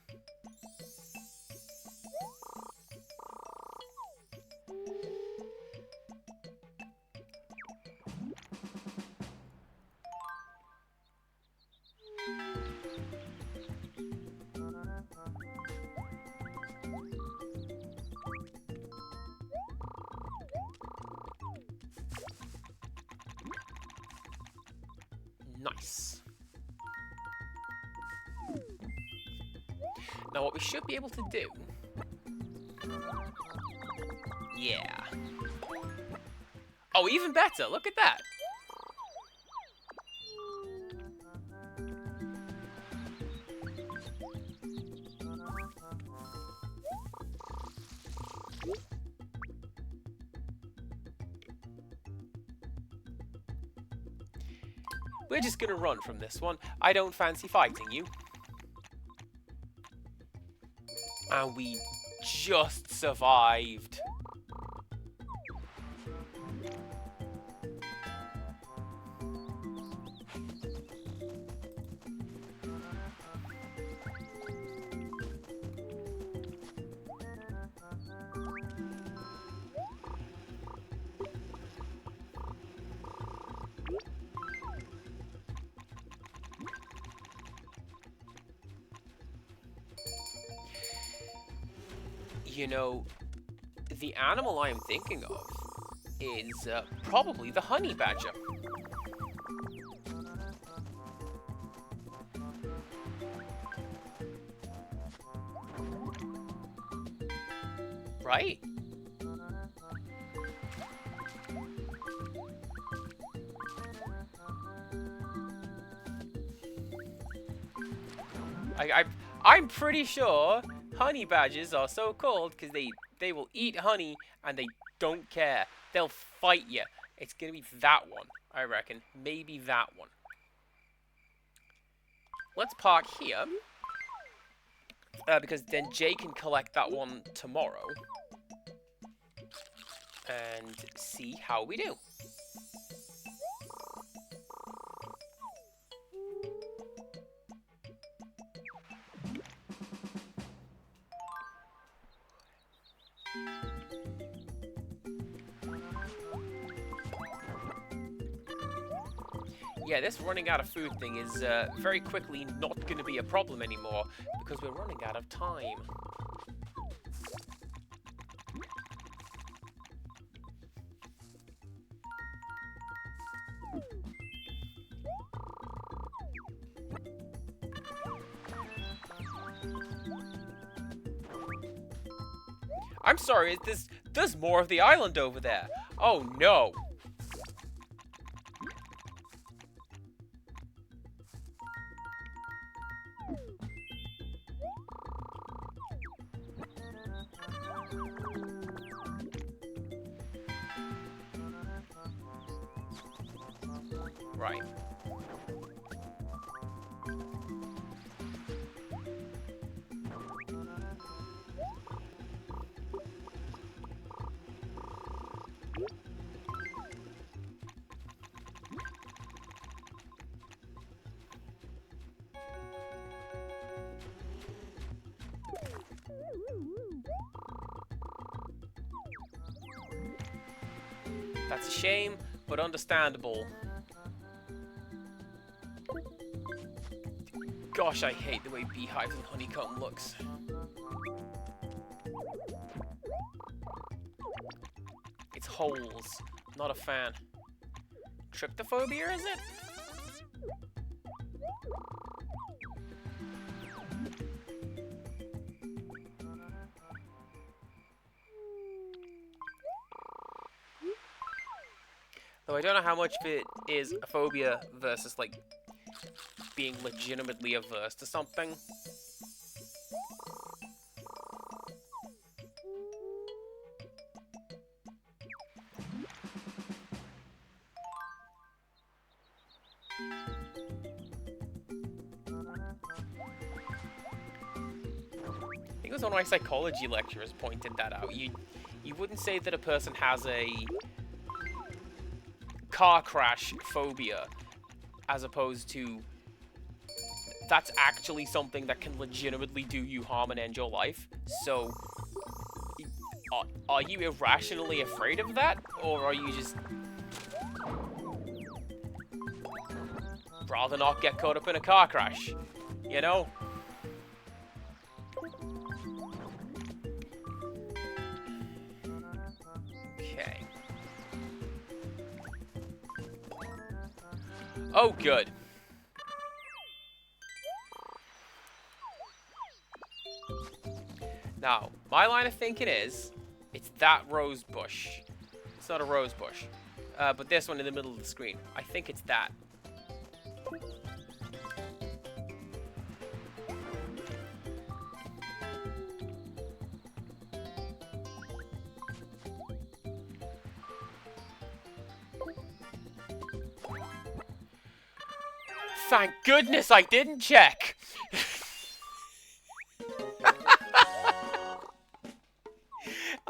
Nice. Now what we should be able to do... Yeah. Oh, even better! Look at that! We're just gonna run from this one. I don't fancy fighting you. And we just survived. You know, the animal I'm thinking of is probably the honey badger. Right? I'm pretty sure honey badgers are so called because they will eat honey and they don't care. They'll fight you. It's gonna be that one, I reckon. Maybe that one. Let's park here. Because then Jay can collect that one tomorrow. And see how we do. Yeah, this running out of food thing is very quickly not going to be a problem anymore because we're running out of time. I'm sorry, there's more of the island over there. Oh no. Right. That's a shame, but understandable. Gosh, I hate the way beehives and honeycomb looks. It's holes. Not a fan. Tryptophobia, is it? Though I don't know how much of it is a phobia versus, like, being legitimately averse to something. I think it was one of my psychology lecturers pointed that out. You wouldn't say that a person has a car crash phobia as opposed to that's actually something that can legitimately do you harm and end your life. So are you irrationally afraid of that, or are you just rather not get caught up in a car crash, you know? Okay. Oh, good. Now, my line of thinking is, it's that rose bush. It's not a rose bush. But this one in the middle of the screen. I think it's that. Thank goodness I didn't check!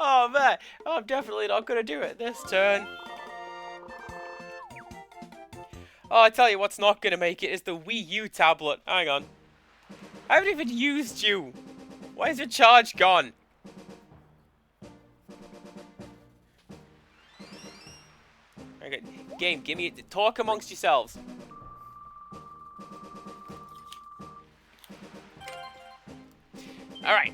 Oh man, I'm definitely not gonna do it this turn. Oh, I tell you what's not gonna make it is the Wii U tablet. Hang on. I haven't even used you. Why is your charge gone? Okay, game, give me it. Talk amongst yourselves. Alright.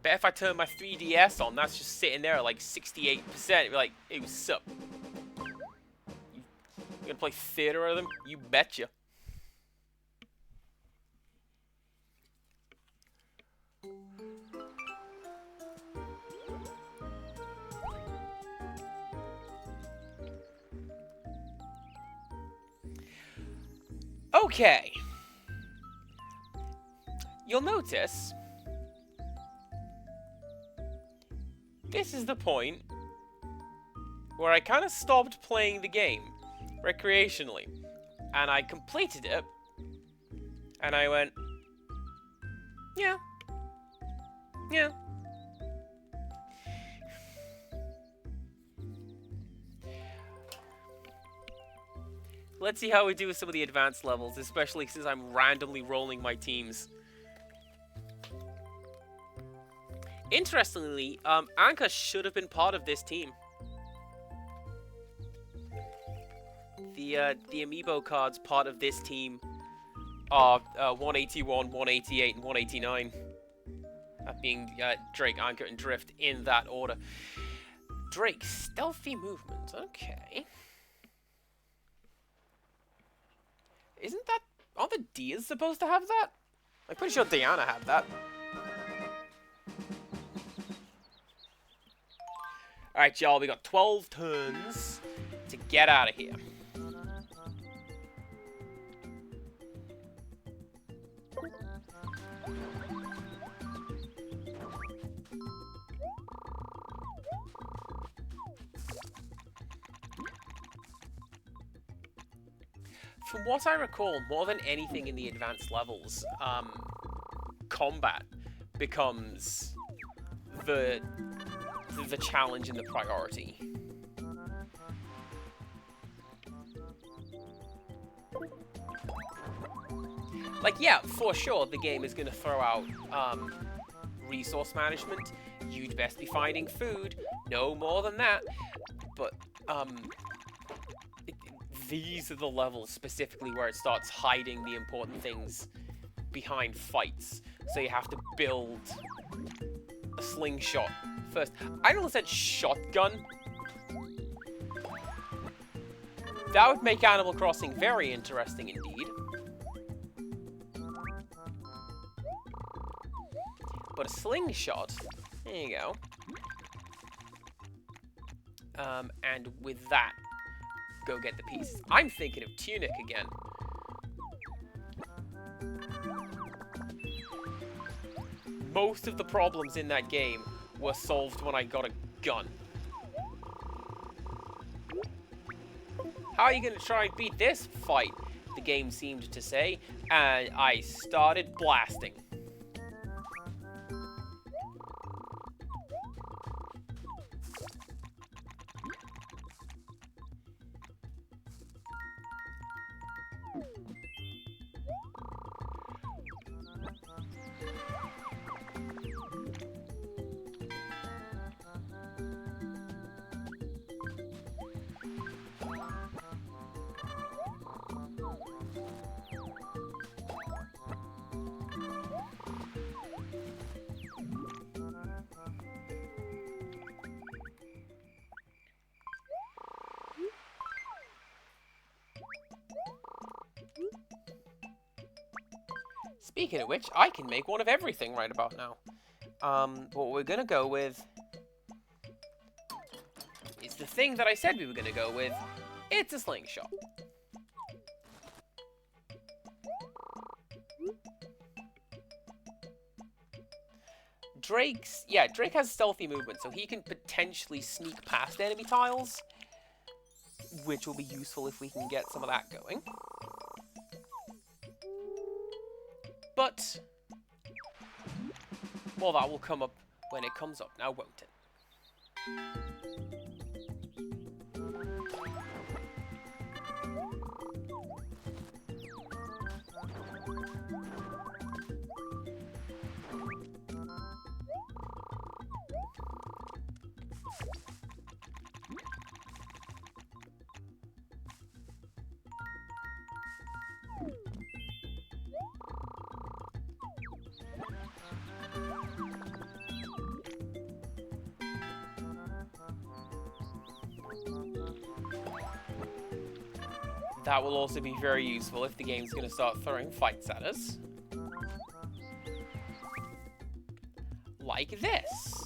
Bet if I turn my 3DS on, that's just sitting there at like 68%. It'd be like, hey, what's up? You gonna play theater with them? You betcha. Okay. You'll notice this is the point where I kind of stopped playing the game recreationally, and I completed it, and I went, yeah. Let's see how we do with some of the advanced levels, especially since I'm randomly rolling my teams. Interestingly, Ankha should have been part of this team. The amiibo cards part of this team are 181, 188, and 189. That being Drake, Ankha, and Drift in that order. Drake, stealthy movement. Okay. Isn't that... Aren't the Dias supposed to have that? I'm pretty sure Diana had that. Alright, y'all, we got 12 turns to get out of here. From what I recall, more than anything in the advanced levels, combat becomes the challenge and the priority. Like, yeah, for sure, the game is going to throw out resource management. You'd best be finding food. No more than that. But, these are the levels specifically where it starts hiding the important things behind fights. So you have to build a slingshot first. I don't know if that's shotgun. That would make Animal Crossing very interesting indeed. But a slingshot, there you go. And with that, go get the pieces. I'm thinking of Tunic again. Most of the problems in that game were solved when I got a gun. How are you going to try and beat this fight? The game seemed to say, and I started blasting. Speaking of which, I can make one of everything right about now. What we're gonna go with is the thing that I said we were gonna go with. It's a slingshot. Drake has stealthy movement, so he can potentially sneak past enemy tiles, which will be useful if we can get some of that going. But, well, that will come up when it comes up now, won't it? That will also be very useful if the game's going to start throwing fights at us. Like this.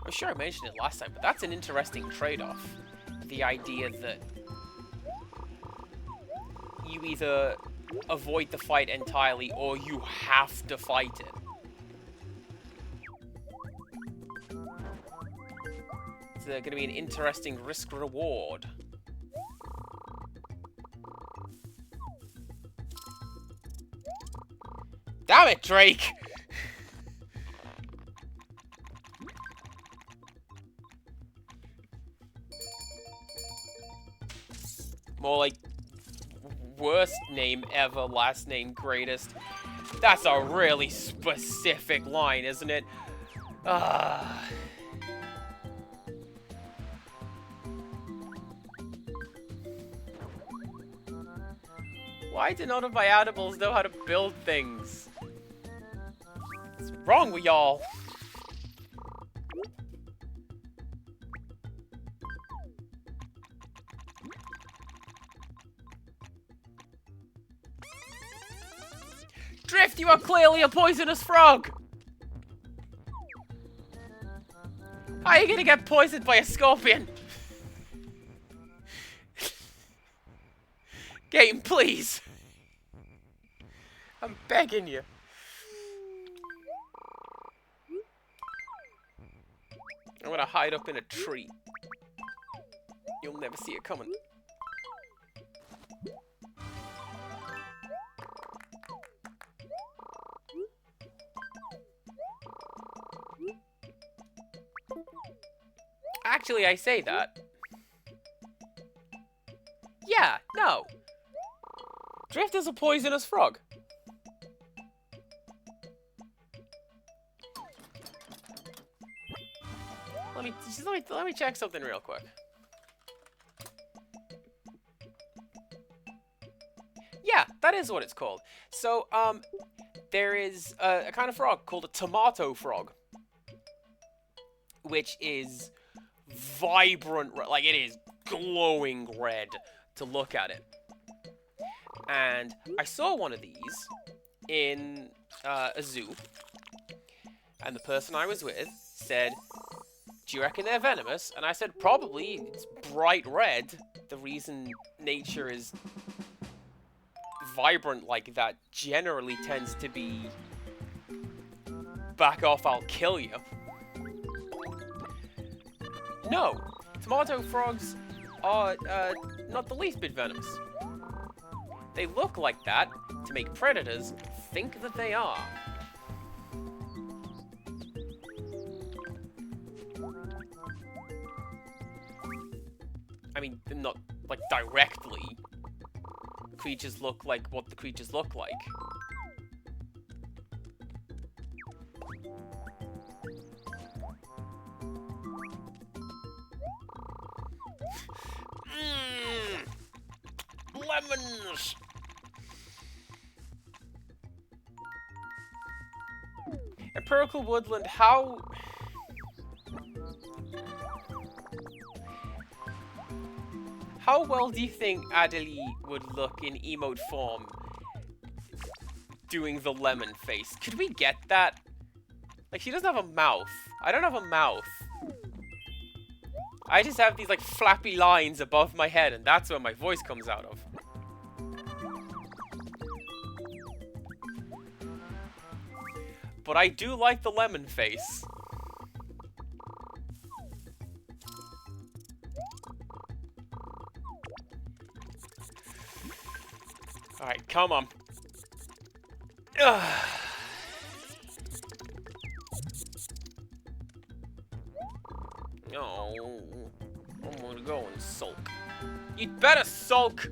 I'm sure I mentioned it last time, but that's an interesting trade-off. The idea that you either avoid the fight entirely or you have to fight it. It's going to be an interesting risk-reward. Damn it, Drake! More like, worst name ever, last name greatest. That's a really specific line, isn't it? Why do none of my animals know how to build things? What's wrong with y'all? Drift, you are clearly a poisonous frog! How are you gonna get poisoned by a scorpion? Game, please! I'm begging you. I'm gonna hide up in a tree. You'll never see it coming. Actually, I say that. Yeah, no. Drift is a poisonous frog. Let me check something real quick. Yeah, that is what it's called. So, there is a kind of frog called a tomato frog, which is vibrant, like it is glowing red to look at it. And I saw one of these in a zoo, and the person I was with said, "Do you reckon they're venomous?" And I said, "Probably. It's bright red. The reason nature is vibrant like that generally tends to be, back off, I'll kill you." No, tomato frogs are not the least bit venomous. They look like that to make predators think that they are. I mean, not, like, directly. Creatures look like what the creatures look like. Lemons! Empirical Woodland, how well do you think Adelie would look in emote form doing the lemon face? Could we get that? Like, she doesn't have a mouth. I don't have a mouth. I just have these, like, flappy lines above my head, and that's where my voice comes out of. But I do like the lemon face. Alright, come on. Ugh. Oh, I'm gonna go and sulk. You'd better sulk!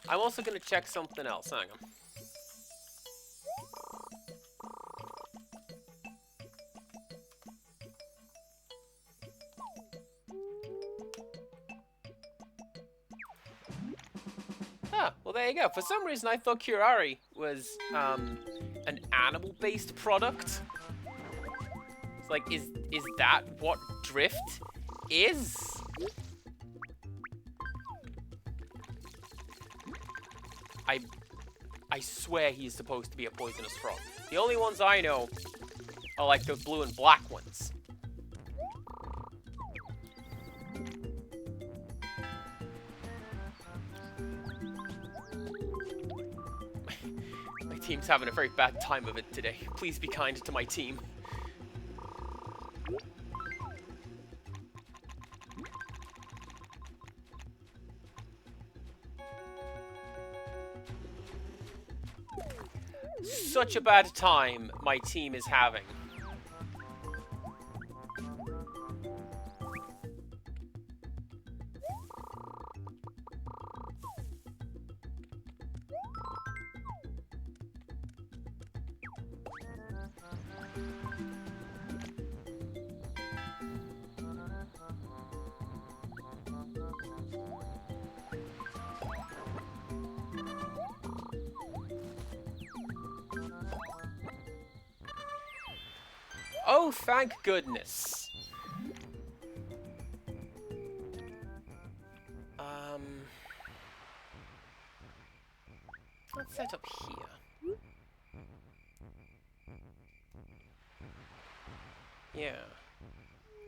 I'm also gonna check something else. Hang on. Ah, well there you go. For some reason I thought Curari was an animal-based product. It's like, is that what Drift is? I swear he's supposed to be a poisonous frog. The only ones I know are like the blue and black ones. My team's having a very bad time of it today. Please be kind to my team. Such a bad time my team is having. Oh, thank goodness. Let's set up here. Yeah.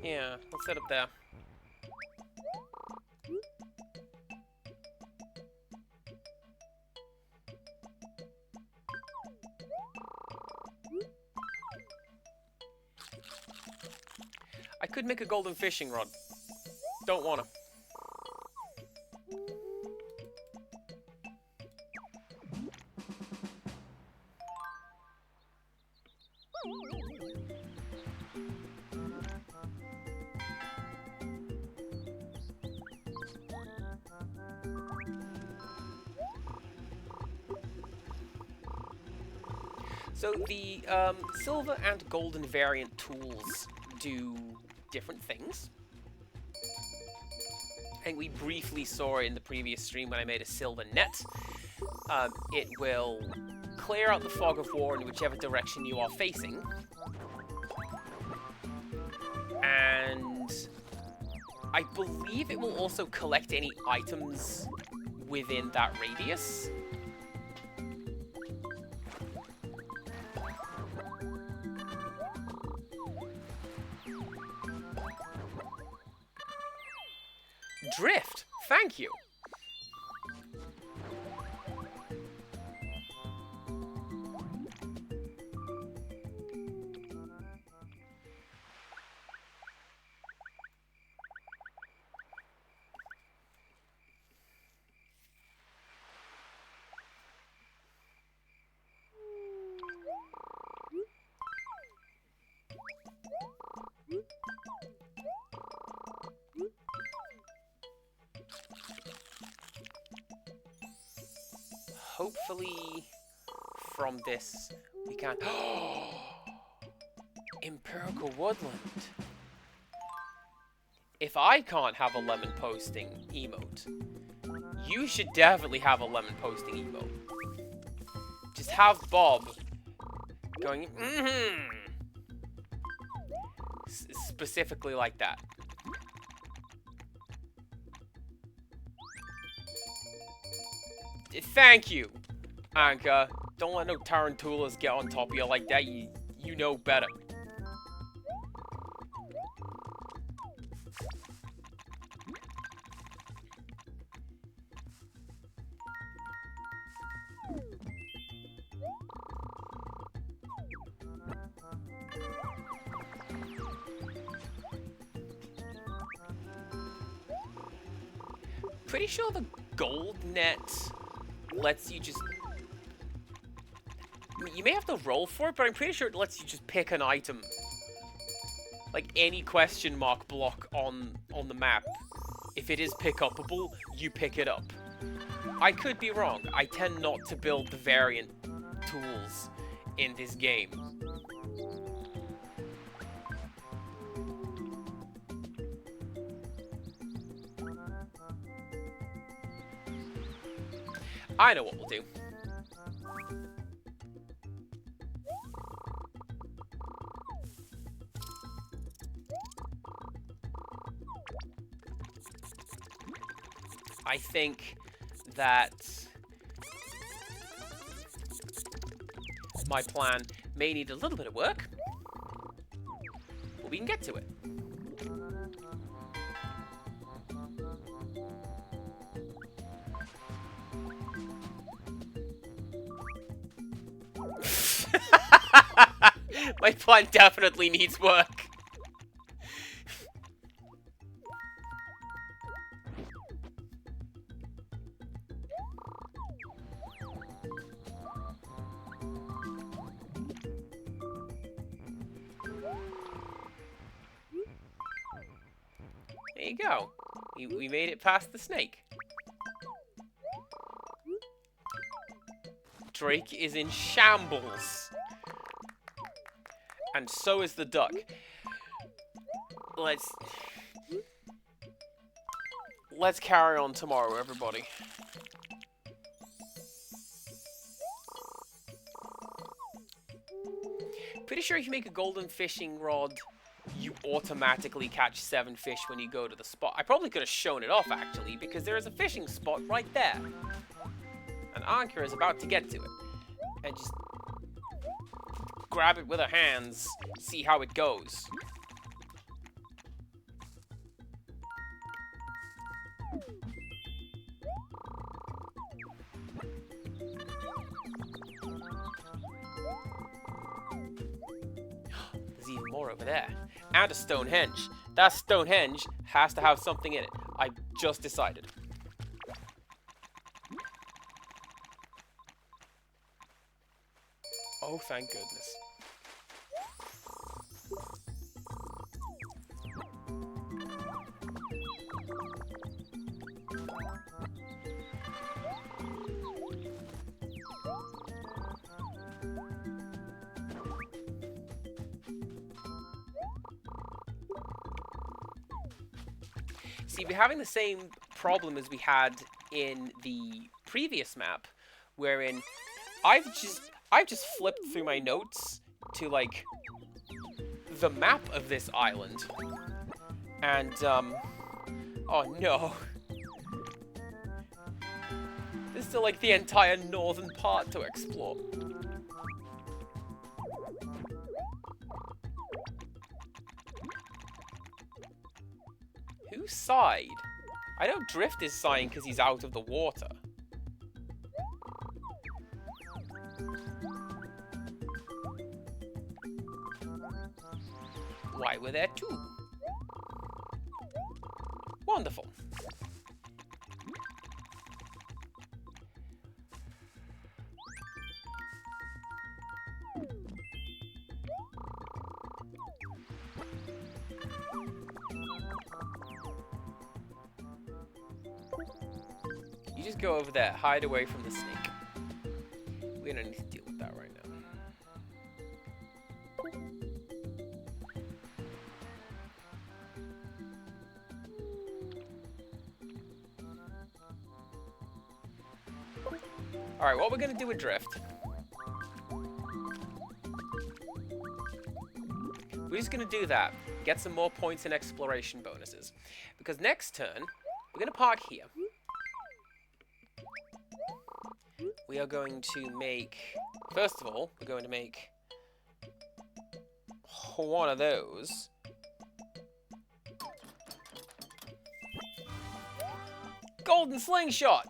Yeah, let's set up there. I could make a golden fishing rod. Don't wanna. So the silver and golden variant tools do different things. I think we briefly saw it in the previous stream when I made a silver net. It will clear out the fog of war in whichever direction you are facing. And I believe it will also collect any items within that radius. Drift! Thank you! Hopefully, from this, we can... Empirical Woodland. If I can't have a lemon posting emote, you should definitely have a lemon posting emote. Just have Bob going, specifically like that. Thank you, Ankha. Don't let no tarantulas get on top of you like that. You know better. Pretty sure the gold net lets you just... I mean, you may have to roll for it, but I'm pretty sure it lets you just pick an item. Like any question mark block on the map. If it is pick-upable, you pick it up. I could be wrong. I tend not to build the variant tools in this game. I know what we'll do. I think that my plan may need a little bit of work, but we can get to it. My plan definitely needs work. There you go. We made it past the snake. Drake is in shambles. And so is the duck. Let's carry on tomorrow, everybody. Pretty sure if you make a golden fishing rod, you automatically catch 7 fish when you go to the spot. I probably could have shown it off, actually, because there is a fishing spot right there. And Ankha is about to get to it. And just grab it with her hands, see how it goes. There's even more over there. And a Stonehenge. That Stonehenge has to have something in it. I just decided. Oh, thank goodness. See, we're having the same problem as we had in the previous map, wherein I've just flipped through my notes to, like, the map of this island. And, oh no. There's still, like, the entire northern part to explore. Who sighed? I know Drift is sighing because he's out of the water. Why, we're there too. Wonderful. You just go over there, hide away from the snake. We don't need to deal with that right now. Alright, what we're going to do with Drift. We're just going to do that. Get some more points and exploration bonuses. Because next turn, we're going to park here. We are going to make... First of all, we're going to make one of those. Golden slingshot!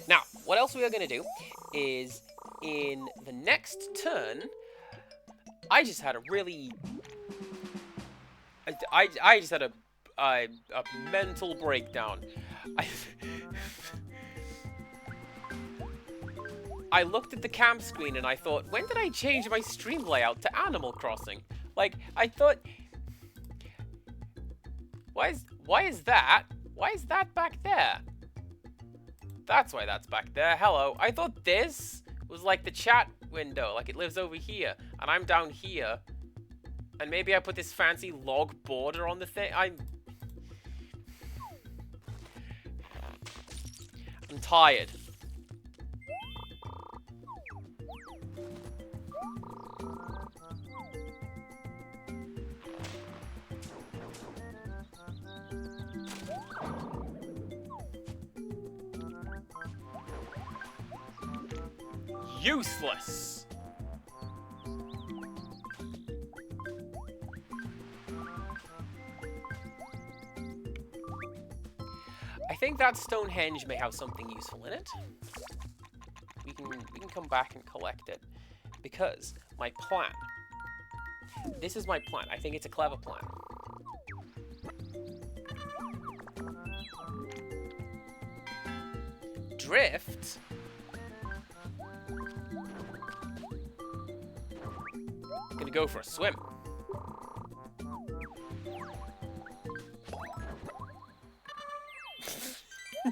Now, what else we are going to do is, in the next turn, I just had a really... I just had a mental breakdown. I looked at the camp screen and I thought, when did I change my stream layout to Animal Crossing? Like, I thought... Why is that? Why is that back there? That's why that's back there. Hello. I thought this was like the chat window. Like, it lives over here. And I'm down here. And maybe I put this fancy log border on the thing. I'm tired. Useless. I think that Stonehenge may have something useful in it. We can come back and collect it, because my plan. This is my plan. I think it's a clever plan. Drift. Gonna go for a swim.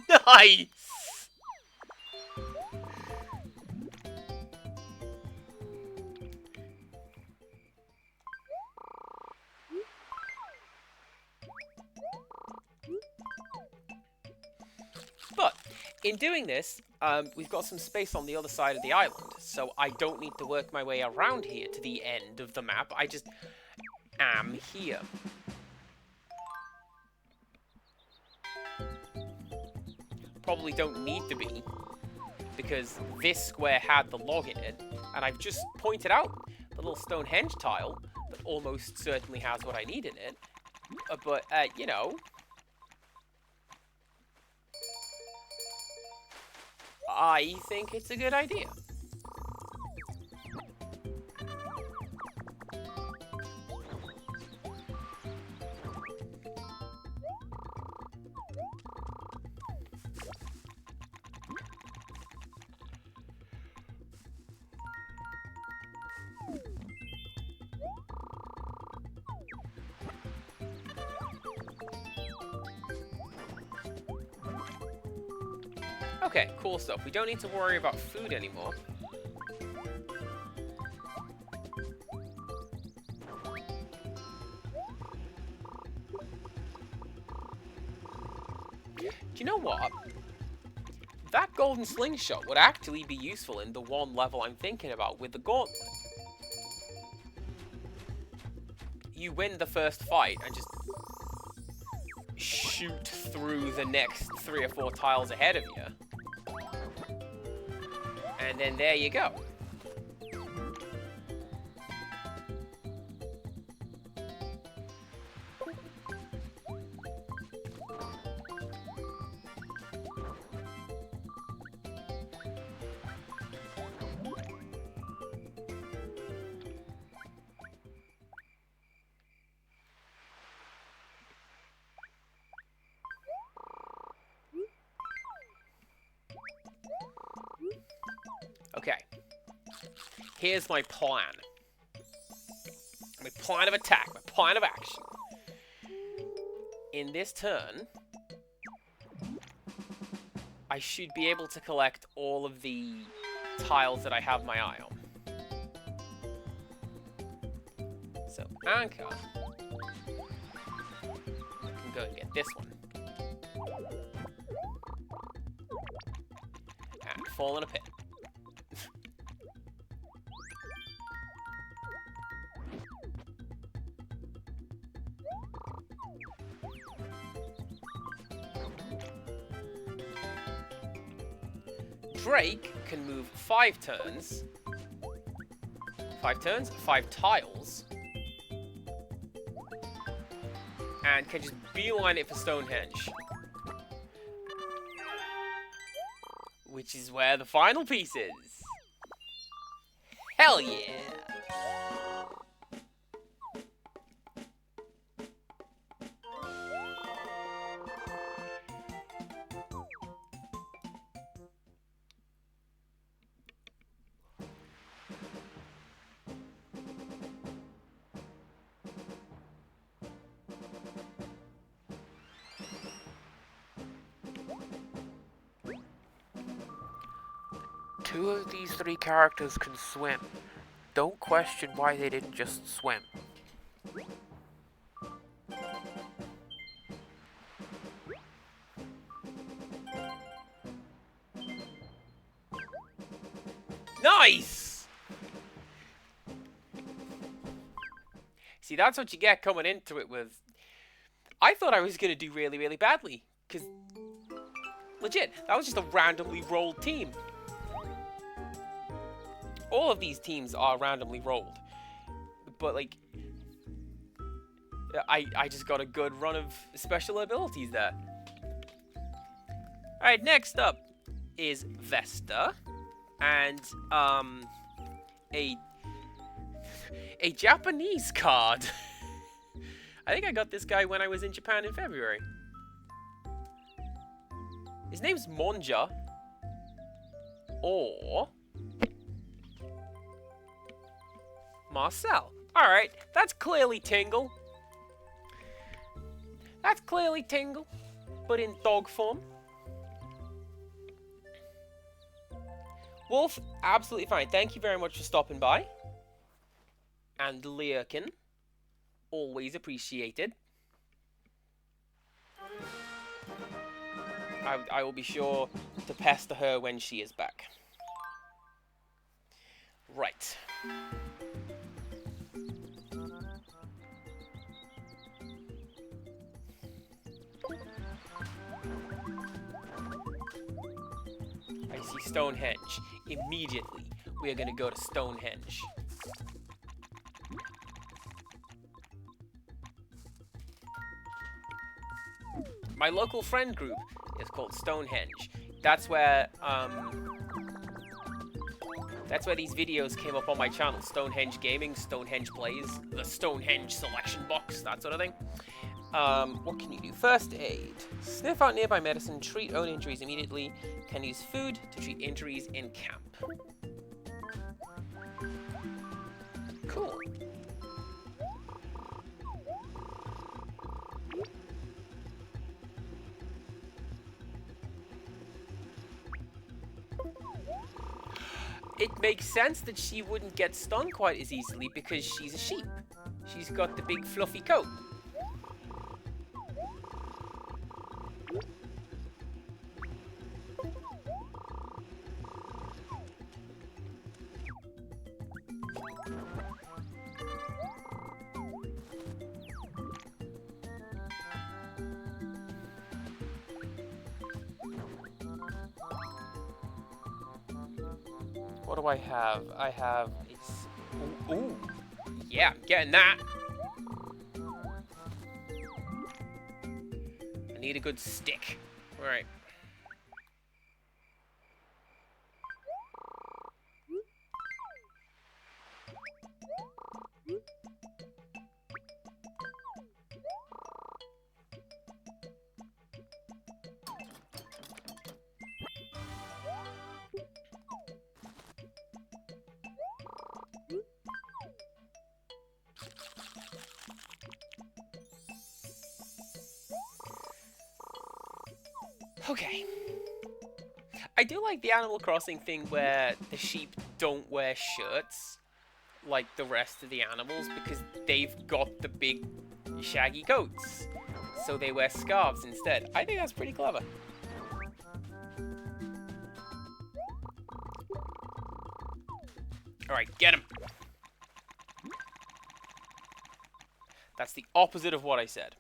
Nice! But, in doing this, we've got some space on the other side of the island, so I don't need to work my way around here to the end of the map. I just am here. Probably don't need to be, because this square had the log in it, and I've just pointed out the little Stonehenge tile that almost certainly has what I need in it. But, you know, I think it's a good idea. Okay, cool stuff. We don't need to worry about food anymore. Do you know what? That golden slingshot would actually be useful in the one level I'm thinking about with the gauntlet. You win the first fight and just shoot through the next 3 or 4 tiles ahead of you. And then there you go. Okay. Here's my plan. My plan of attack, my plan of action. In this turn, I should be able to collect all of the tiles that I have my eye on. So, Ankha can go and get this one. And fall in a pit. Drake can move 5 turns. 5 turns? 5 tiles. And can just beeline it for Stonehenge. Which is where the final piece is. Hell yeah! Two of these 3 characters can swim. Don't question why they didn't just swim. Nice! See, that's what you get coming into it with... I thought I was going to do really, really badly. Because, legit, that was just a randomly rolled team. All of these teams are randomly rolled. But, like, I just got a good run of special abilities there. Alright, next up is Vesta. And, a Japanese card. I think I got this guy when I was in Japan in February. His name's Monja. Or... Marcel. Alright, that's clearly Tingle. That's clearly Tingle, but in dog form. Wolf, absolutely fine. Thank you very much for stopping by. And Learkin, always appreciated. I will be sure to pester her when she is back. Right. I see Stonehenge. Immediately, we are going to go to Stonehenge. my local friend group is called Stonehenge. That's where these videos came up on my channel. Stonehenge Gaming, Stonehenge Plays, the Stonehenge Selection Box, that sort of thing. What can you do? First aid. Sniff out nearby medicine, treat own injuries immediately. Can use food to treat injuries in camp. Cool. It makes sense that she wouldn't get stung quite as easily because she's a sheep. She's got the big fluffy coat. What do I have? I have... Ooh. Yeah, I'm getting that. I need a good stick. Alright. Okay. I do like the Animal Crossing thing where the sheep don't wear shirts like the rest of the animals because they've got the big shaggy coats. So they wear scarves instead. I think that's pretty clever. Alright, get him. That's the opposite of what I said.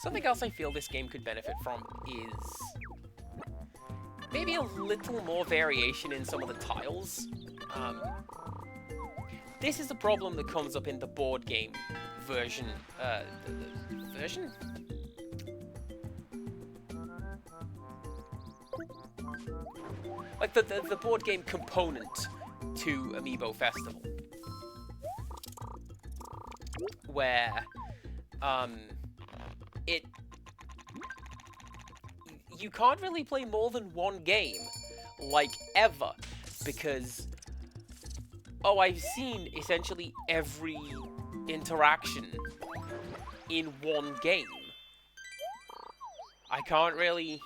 Something else I feel this game could benefit from is maybe a little more variation in some of the tiles. This is a problem that comes up in the board game version. The version? Like the board game component to Amiibo Festival. Where, you can't really play more than one game, like, ever, because, I've seen essentially every interaction in one game. I can't really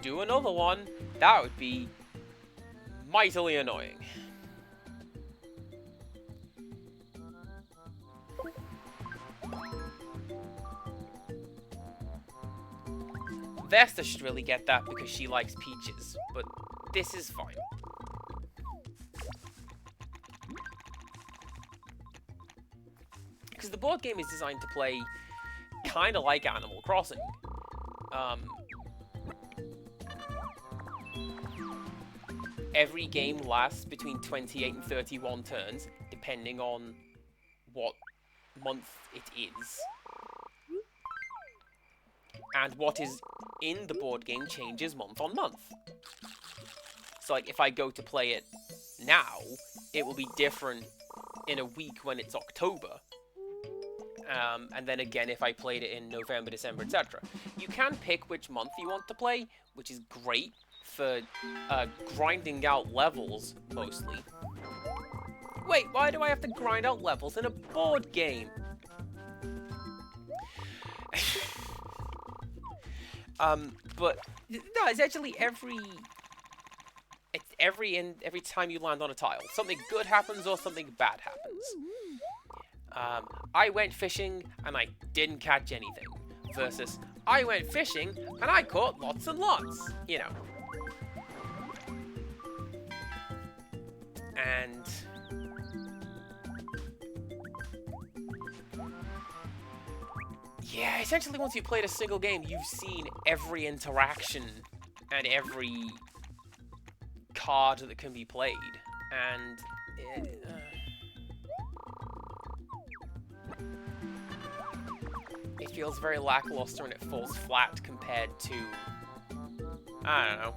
do another one. That would be mightily annoying. Vesta should really get that because she likes peaches, but this is fine. Because the board game is designed to play kind of like Animal Crossing. Every game lasts between 28 and 31 turns, depending on what month it is. And what is in the board game changes month on month. So, like, if I go to play it now, it will be different in a week when it's October. And then again, if I played it in November, December, etc. You can pick which month you want to play, which is great for grinding out levels, mostly. Wait, why do I have to grind out levels in a board game? But no, it's actually every time you land on a tile, something good happens or something bad happens. I went fishing and I didn't catch anything, versus I went fishing and I caught lots and lots, you know. And Yeah, essentially once you've played a single game, you've seen every interaction and every card that can be played. And it feels very lackluster and it falls flat compared to, I don't know,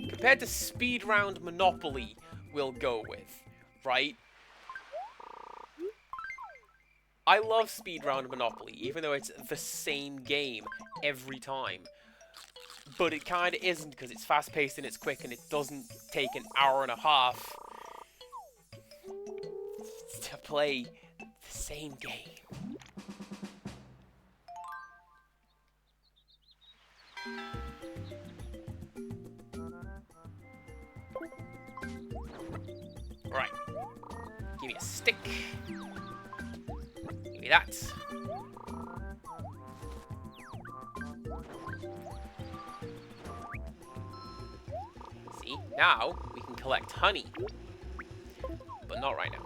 compared to Speed Round Monopoly, we'll go with, right? I love Speed Round Monopoly, even though it's the same game every time. But it kind of isn't, because it's fast-paced and it's quick, and it doesn't take an hour and a half to play the same game. Right. Give me a stick. Give me that. See, now we can collect honey. But not right now.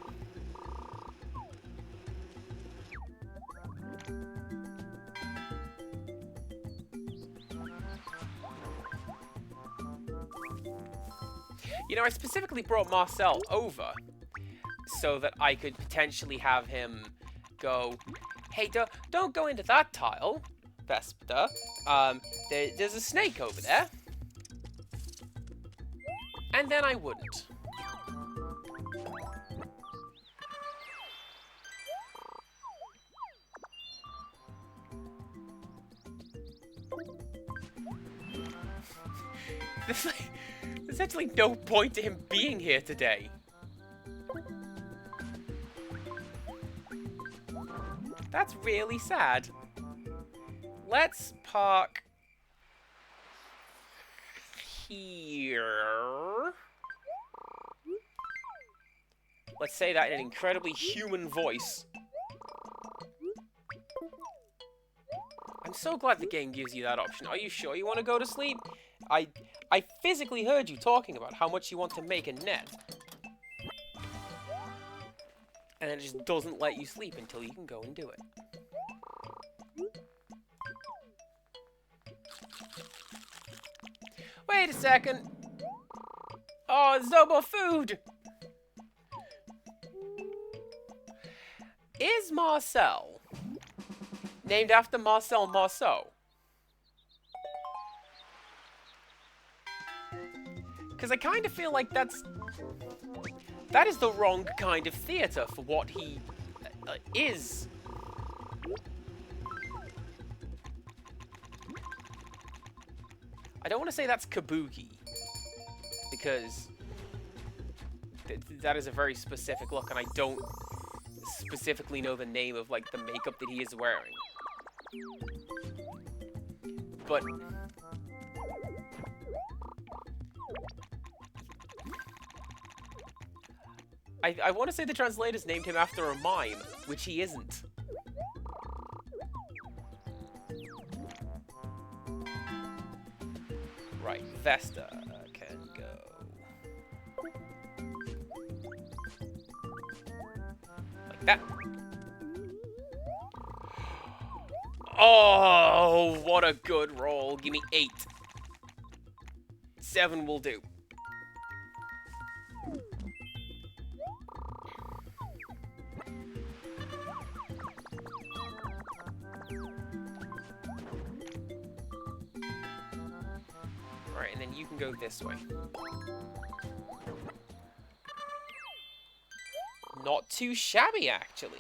You know, I specifically brought Marcel over so that I could potentially have him go, hey, don't go into that tile, Vespa. There's a snake over there. And then I wouldn't. There's actually no point to him being here today. That's really sad. Let's park here. Let's say that in an incredibly human voice. I'm so glad the game gives you that option. Are you sure you want to go to sleep? I physically heard you talking about how much you want to make a net. And it just doesn't let you sleep until you can go and do it. Wait a second. Oh, there's no more food. Is Marcel named after Marcel Marceau? Because I kind of feel like that is the wrong kind of theatre for what he is. I don't want to say that's kabuki, because that is a very specific look, and I don't specifically know the name of, like, the makeup that he is wearing. But I want to say the translators named him after a mime, which he isn't. Right, Vesta can go like that. Oh, what a good roll. Give me 8. 7 will do. Alright, and then you can go this way. Not too shabby, actually.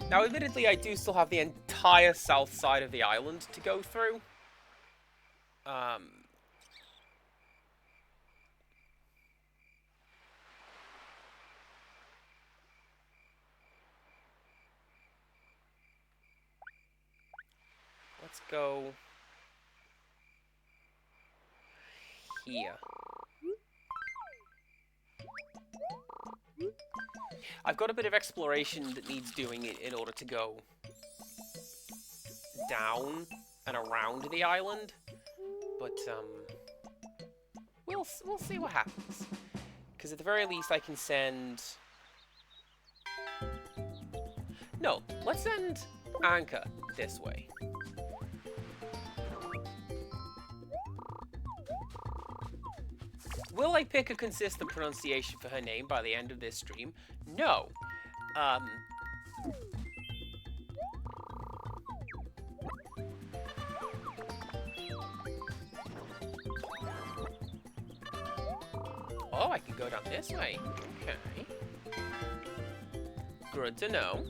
Now, admittedly, I do still have the entire south side of the island to go through. Let's go here. I've got a bit of exploration that needs doing in order to go down and around the island, but we'll see what happens. Because at the very least I can send... No, let's send Ankha this way. Will I pick a consistent pronunciation for her name by the end of this stream? No. Oh, I can go down this way. Okay. Good to know.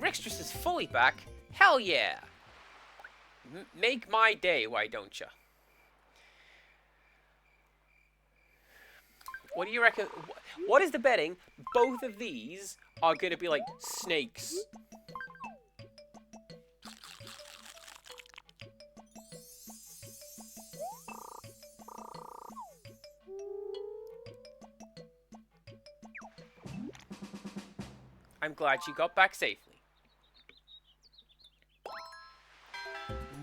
Rixtrus is fully back. Hell yeah! Make my day, why don't ya? What do you reckon? What is the betting? Both of these are gonna be like snakes. I'm glad you got back safely.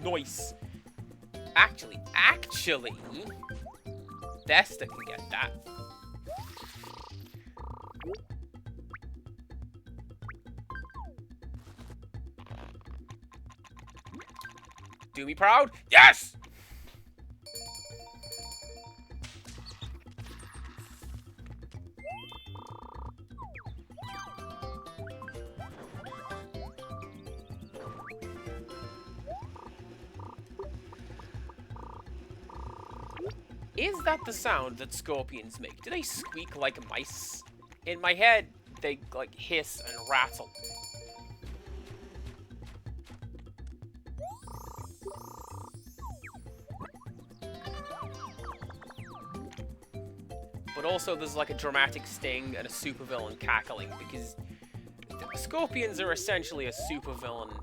Nice. Actually, Vesta can get that. Do me proud. Yes! Is that the sound that scorpions make? Do they squeak like mice? In my head, they like hiss and rattle. But also there's like a dramatic sting and a supervillain cackling, because scorpions are essentially a supervillain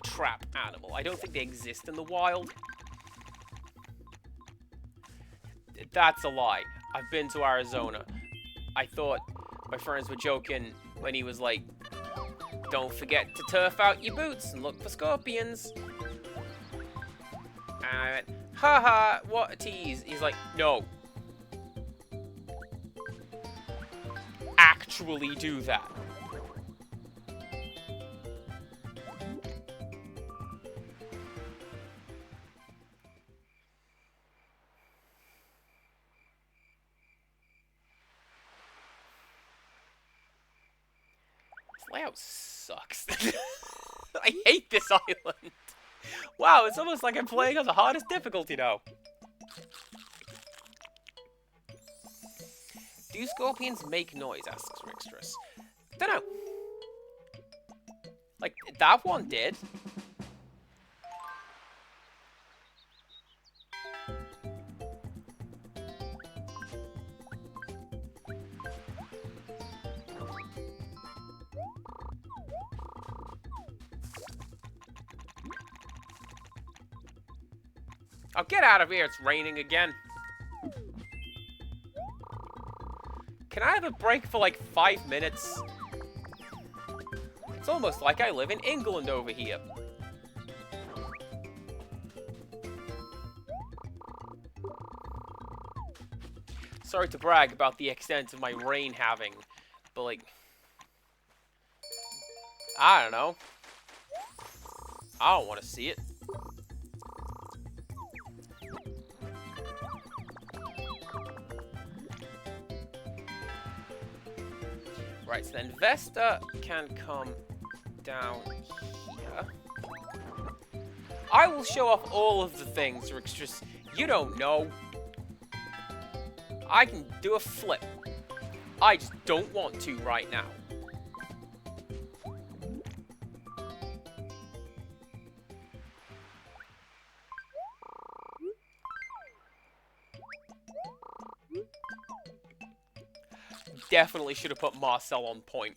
trap animal. I don't think they exist in the wild. That's a lie. I've been to Arizona. I thought my friends were joking when he was like, don't forget to turf out your boots and look for scorpions. And I went, haha, what a tease. He's like, no. Actually do that. Layout sucks. I hate this island. Wow, it's almost like I'm playing on the hardest difficulty now. Do scorpions make noise? Asks Rixtrus. Dunno. Like, that one did. Oh, get out of here, it's raining again. Can I have a break for like 5 minutes? It's almost like I live in England over here. Sorry to brag about the extent of my rain having, but like, I don't know. I don't want to see it. Right, so then Vesta can come down here. I will show off all of the things, Rixtrus. You don't know. I can do a flip. I just don't want to right now. Definitely should have put Marcel on point.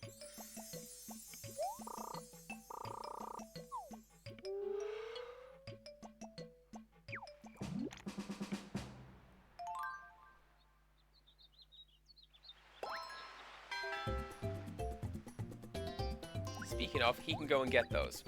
Speaking of, he can go and get those.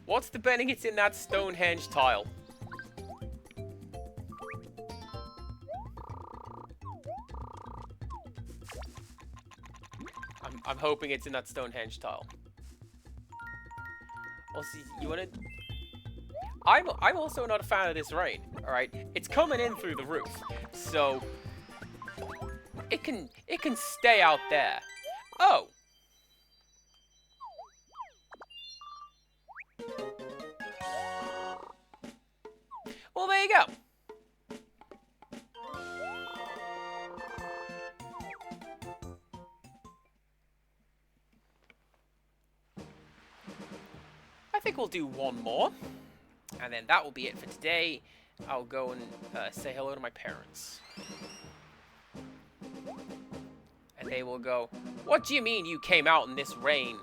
What's the betting it's in that Stonehenge tile? I'm hoping it's in that Stonehenge tile. Also, you wanna... I'm also not a fan of this rain, alright? It's coming in through the roof, so... It can stay out there. Oh! Well, there you go. I think we'll do one more. And then that will be it for today. I'll go and say hello to my parents. And they will go, "What do you mean you came out in this rain?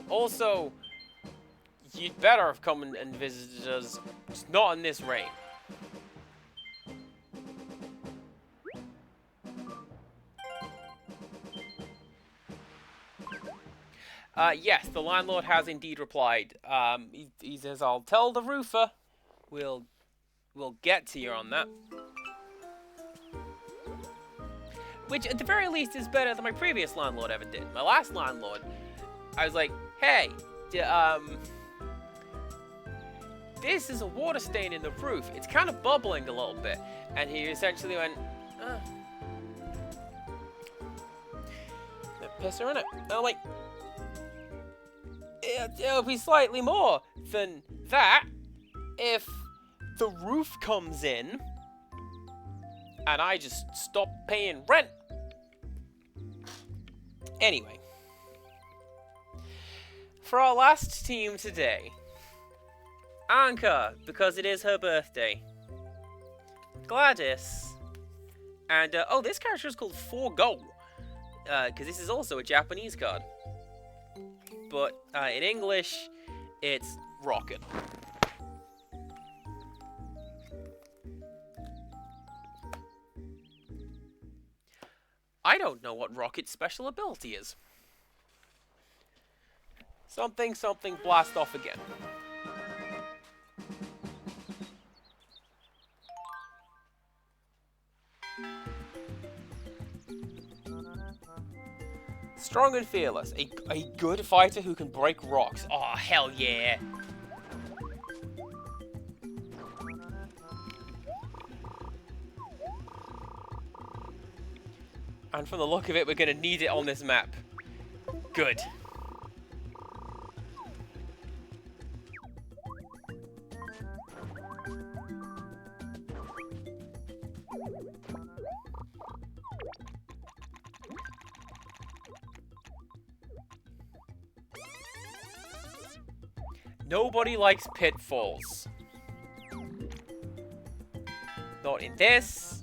Also, you'd better have come and visited us, just not in this rain." Yes, the landlord has indeed replied. He says, "I'll tell the roofer. We'll get to you on that." Which, at the very least, is better than my previous landlord ever did. My last landlord, I was like, "Hey, this is a water stain in the roof. It's kind of bubbling a little bit." And he essentially went, "Piss her in it." And I'm like, it'll be slightly more than that if the roof comes in and I just stop paying rent. Anyway, for our last team today, Ankha, because it is her birthday, Gladys, and oh, this character is called Forgo, because this is also a Japanese card. But in English, it's Rocket. I don't know what Rocket's special ability is. Something, blast off again. Strong and fearless. A good fighter who can break rocks. Oh, hell yeah. And from the look of it, we're going to need it on this map. Good. Nobody likes pitfalls. Not in this.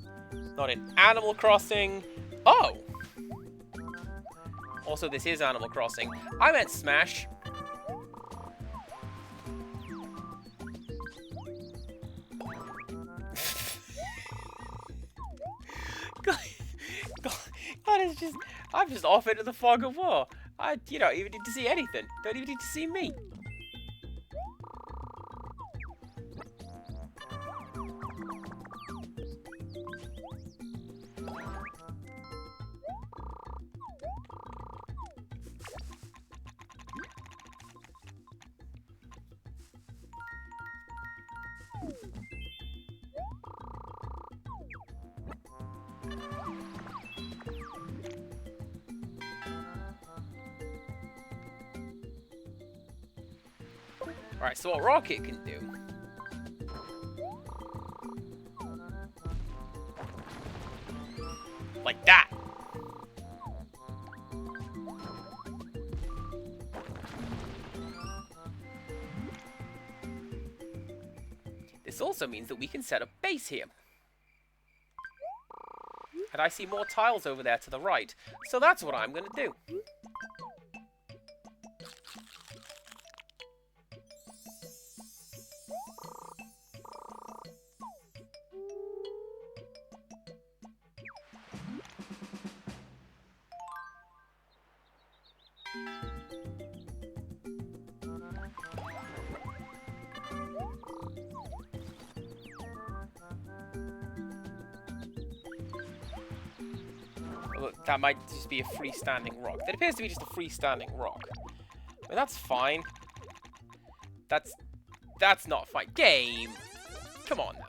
Not in Animal Crossing. Oh! Also, this is Animal Crossing. I meant Smash. God, it's just... I'm just off into the fog of war. You don't even need to see anything. Don't even need to see me. Alright, so what Rocket can do... Like that. This also means that we can set up base here. And I see more tiles over there to the right. So that's what I'm going to do. Look, that might just be a freestanding rock. That appears to be just a freestanding rock. I mean, that's fine. That's not fine. Game! Come on now.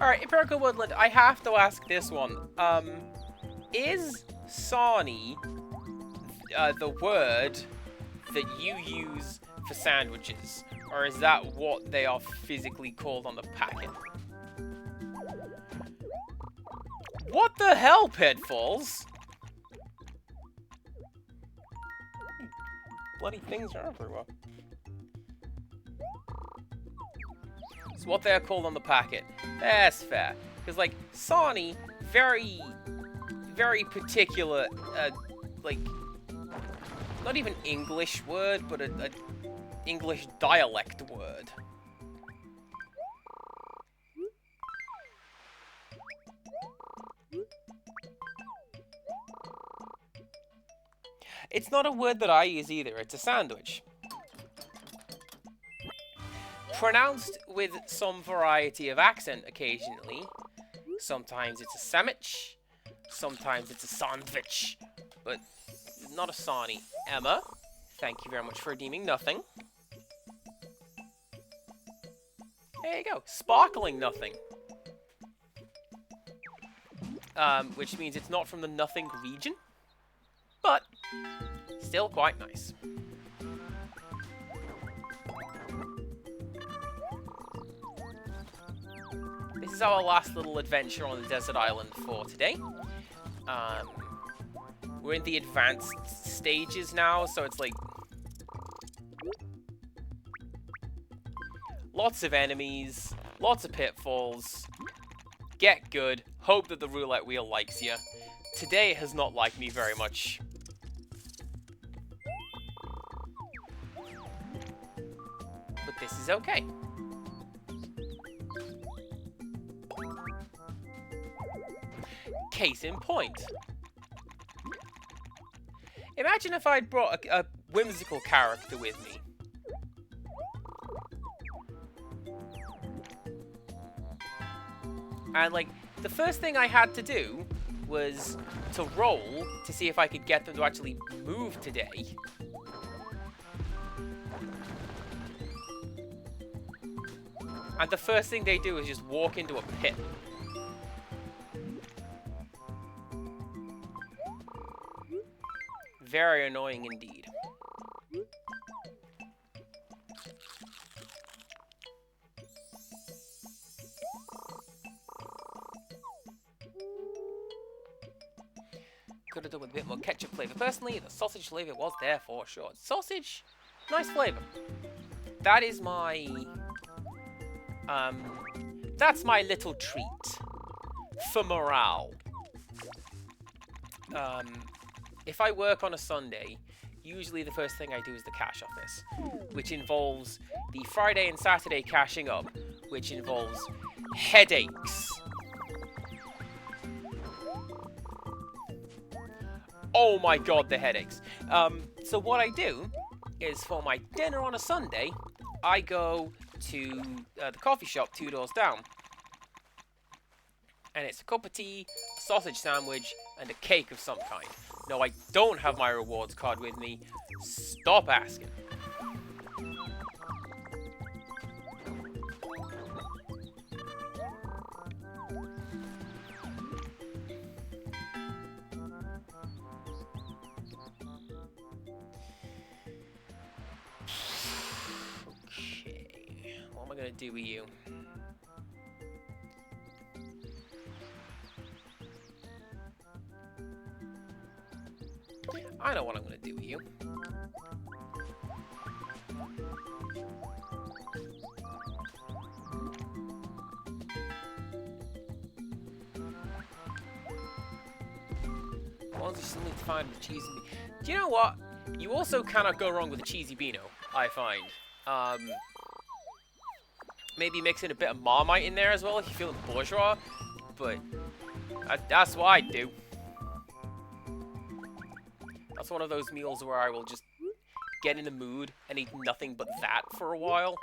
Alright, Empirical Woodland, I have to ask this one. Is Sani the word that you use for sandwiches? Or is that what they are physically called on the packet? What the hell, Pitfalls? Bloody things are everywhere. It's what they're called on the packet. That's fair. Because, like, Sani, very particular, like, not even English word, but a English dialect word. It's not a word that I use either. It's a sandwich. Pronounced with some variety of accent occasionally. Sometimes it's a sandwich, sometimes it's a sandwich, but not a Sani. Emma, thank you very much for redeeming nothing. There you go, sparkling nothing. Which means it's not from the nothing region, but still quite nice. This is our last little adventure on the desert island for today. We're in the advanced stages now, so it's like lots of enemies, lots of pitfalls. Get good. Hope that the roulette wheel likes you. Today it has not liked me very much. But this is okay. Case in point. Imagine if I'd brought a whimsical character with me. And, like, the first thing I had to do was to roll to see if I could get them to actually move today. And the first thing they do is just walk into a pit. Very annoying indeed. Could have done with a bit more ketchup flavor. Personally, the sausage flavor was there for sure. Sausage, nice flavor. That is my... that's my little treat. For morale. If I work on a Sunday, usually the first thing I do is the cash office, which involves the Friday and Saturday cashing up, which involves headaches. Oh my god, the headaches. So what I do is for my dinner on a Sunday, I go to the coffee shop 2 doors down. And it's a cup of tea, a sausage sandwich, and a cake of some kind. No, I don't have my rewards card with me. Stop asking. Okay, what am I gonna do with you? I know what I'm gonna do with you. Ones you still need to find the cheesy bean. Do you know what? You also cannot go wrong with a cheesy beano, I find. Maybe mixing a bit of Marmite in there as well if you're feeling bourgeois, but that's what I do. That's one of those meals where I will just get in the mood and eat nothing but that for a while.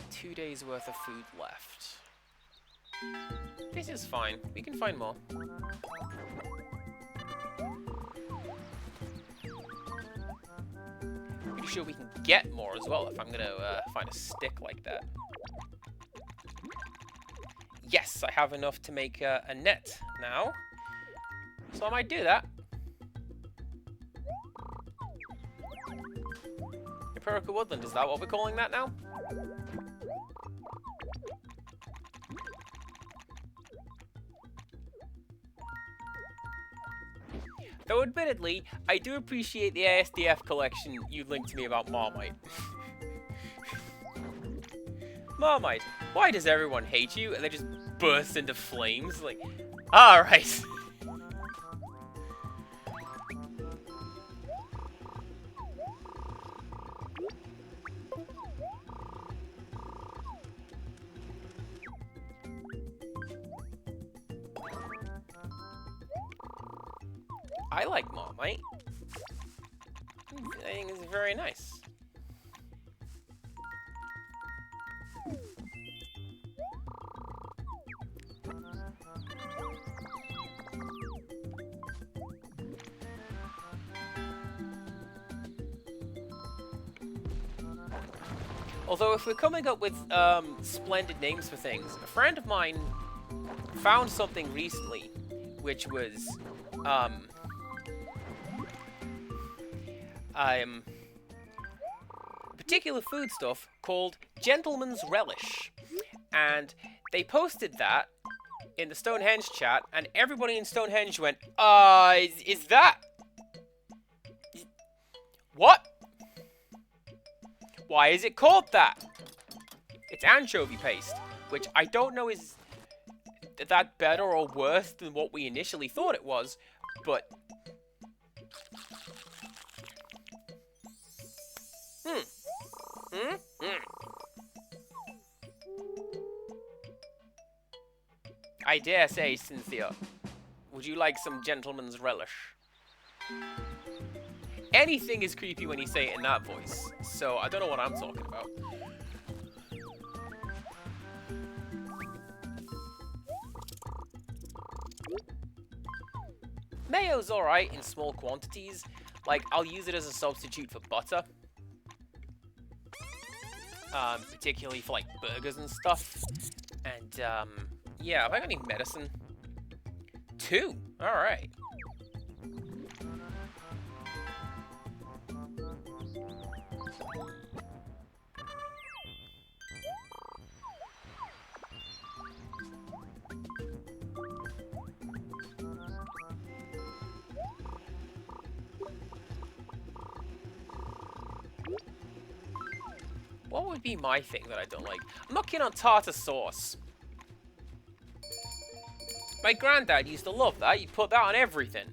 Two days worth of food left. This is fine. We can find more. Pretty sure we can get more as well if I'm gonna find a stick like that. Yes, I have enough to make a net now. So I might do that. Empirical woodland, is that what we're calling that now? Though admittedly, I do appreciate the ASDF collection you linked to me about Marmite. Marmite, why does everyone hate you? And they just burst into flames? Like, alright. I like Marmite. I think it's very nice. Although if we're coming up with splendid names for things, a friend of mine found something recently, which was particular food stuff called Gentleman's Relish, and they posted that in the Stonehenge chat, and everybody in Stonehenge went, is that... What? Why is it called that? It's anchovy paste, which I don't know is that better or worse than what we initially thought it was, but... I dare say, Cynthia, would you like some gentleman's relish? Anything is creepy when you say it in that voice, so I don't know what I'm talking about. Mayo's alright in small quantities. Like, I'll use it as a substitute for butter. Particularly for, like, burgers and stuff. And, yeah, have I got any medicine? 2! Alright. What would be my thing that I don't like? I'm not keen on tartar sauce. My granddad used to love that. You'd put that on everything.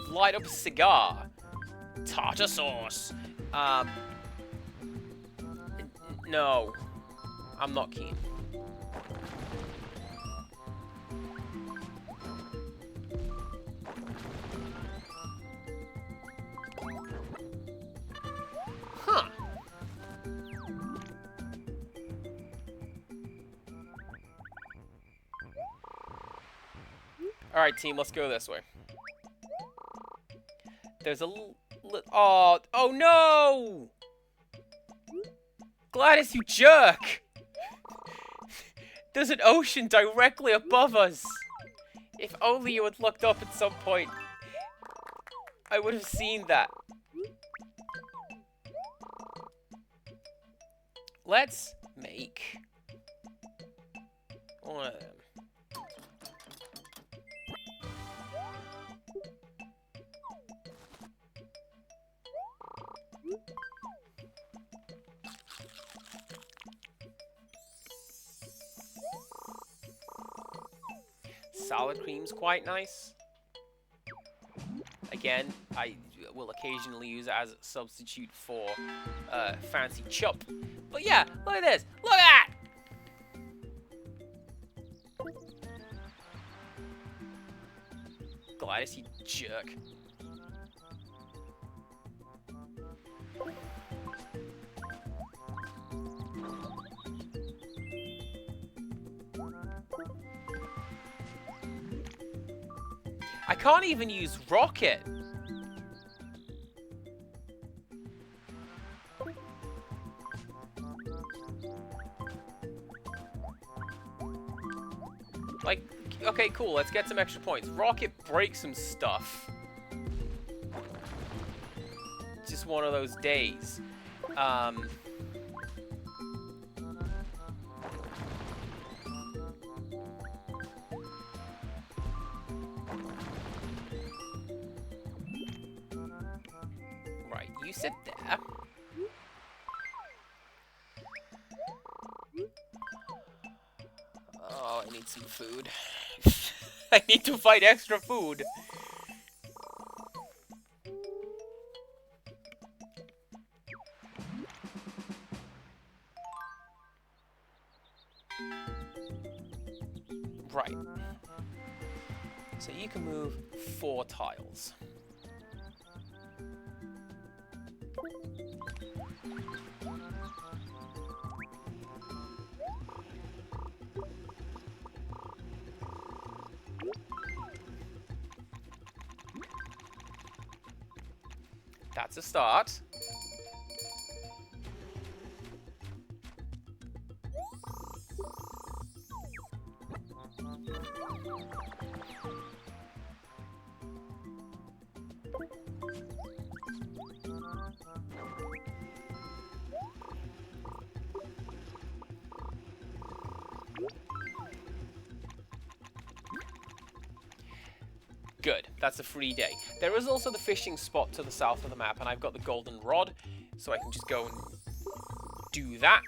Light up a cigar. Tartar sauce. No. I'm not keen. Alright, team, let's go this way. There's a oh, oh no! Gladys, you jerk! There's an ocean directly above us! If only you had looked up at some point, I would have seen that. Let's make one of them. Salad cream's quite nice. Again, I will occasionally use it as a substitute for fancy chop. But yeah, look at this. Look at that! Gladys, you jerk. I can't even use rocket. Like, okay, cool, let's get some extra points. Rocket breaks some stuff. Just one of those days. Right, you sit there. Oh, I need some food. I need to find extra food. Right. So you can move 4 tiles. That's a start. Good, that's a free day. There is also the fishing spot to the south of the map, and I've got the golden rod, so I can just go and do that.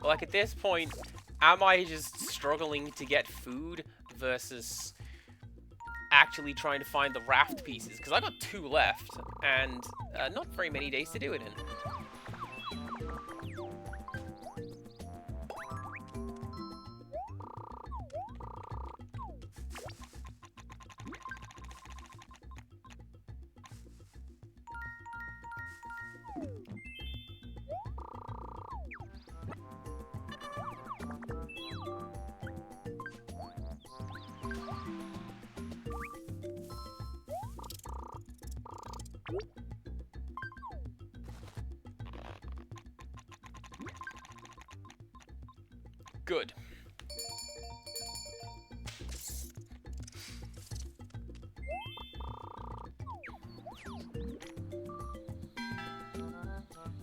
But like at this point, am I just struggling to get food versus actually trying to find the raft pieces? Because I got 2 left, and not very many days to do it in. Good.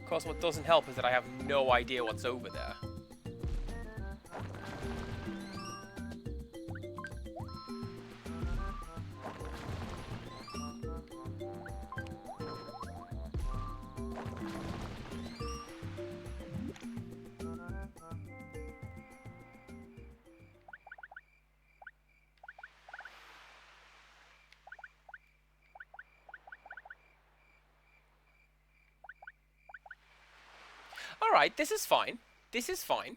Of course, what doesn't help is that I have no idea what's over there. Alright, this is fine. This is fine.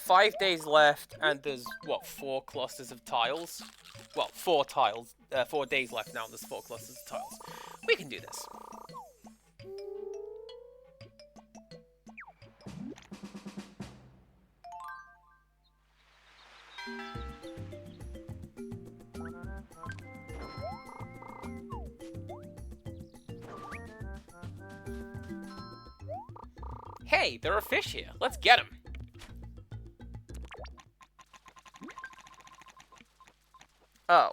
5 days left, and there's, what, 4 clusters of tiles? Well, 4 tiles. 4 days left now, and there's 4 clusters of tiles. We can do this. Hey, there are fish here. Let's get them. Oh.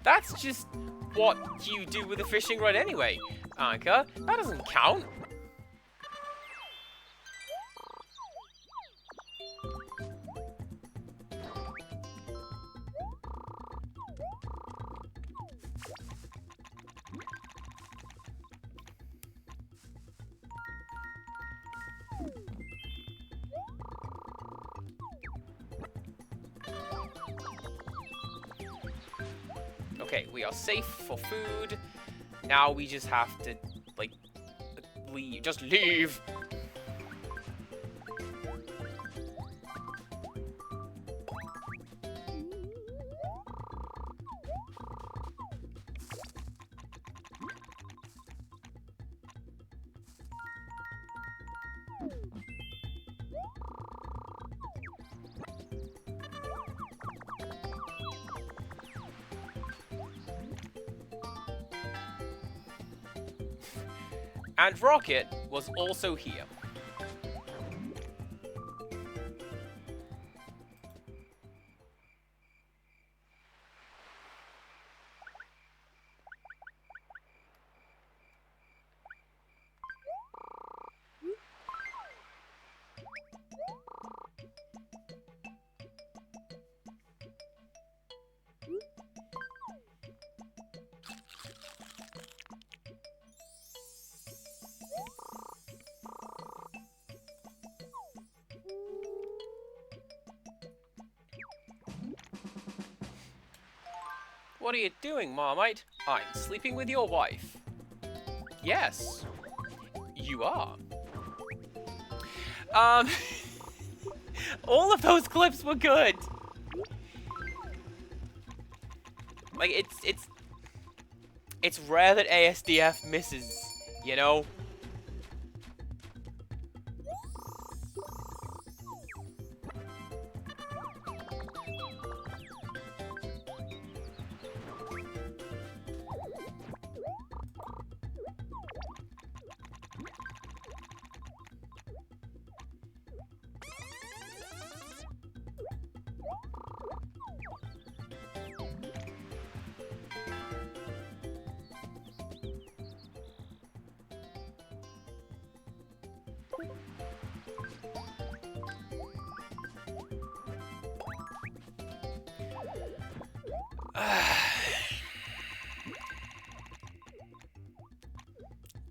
That's just what you do with a fishing rod anyway, Ankha. That doesn't count. Okay, we are safe for food. Now we just have to, like, leave. Just leave! And Rocket was also here. What are you doing, Marmite? I'm sleeping with your wife. Yes, you are. All of those clips were good. Like, it's rare that ASDF misses, you know?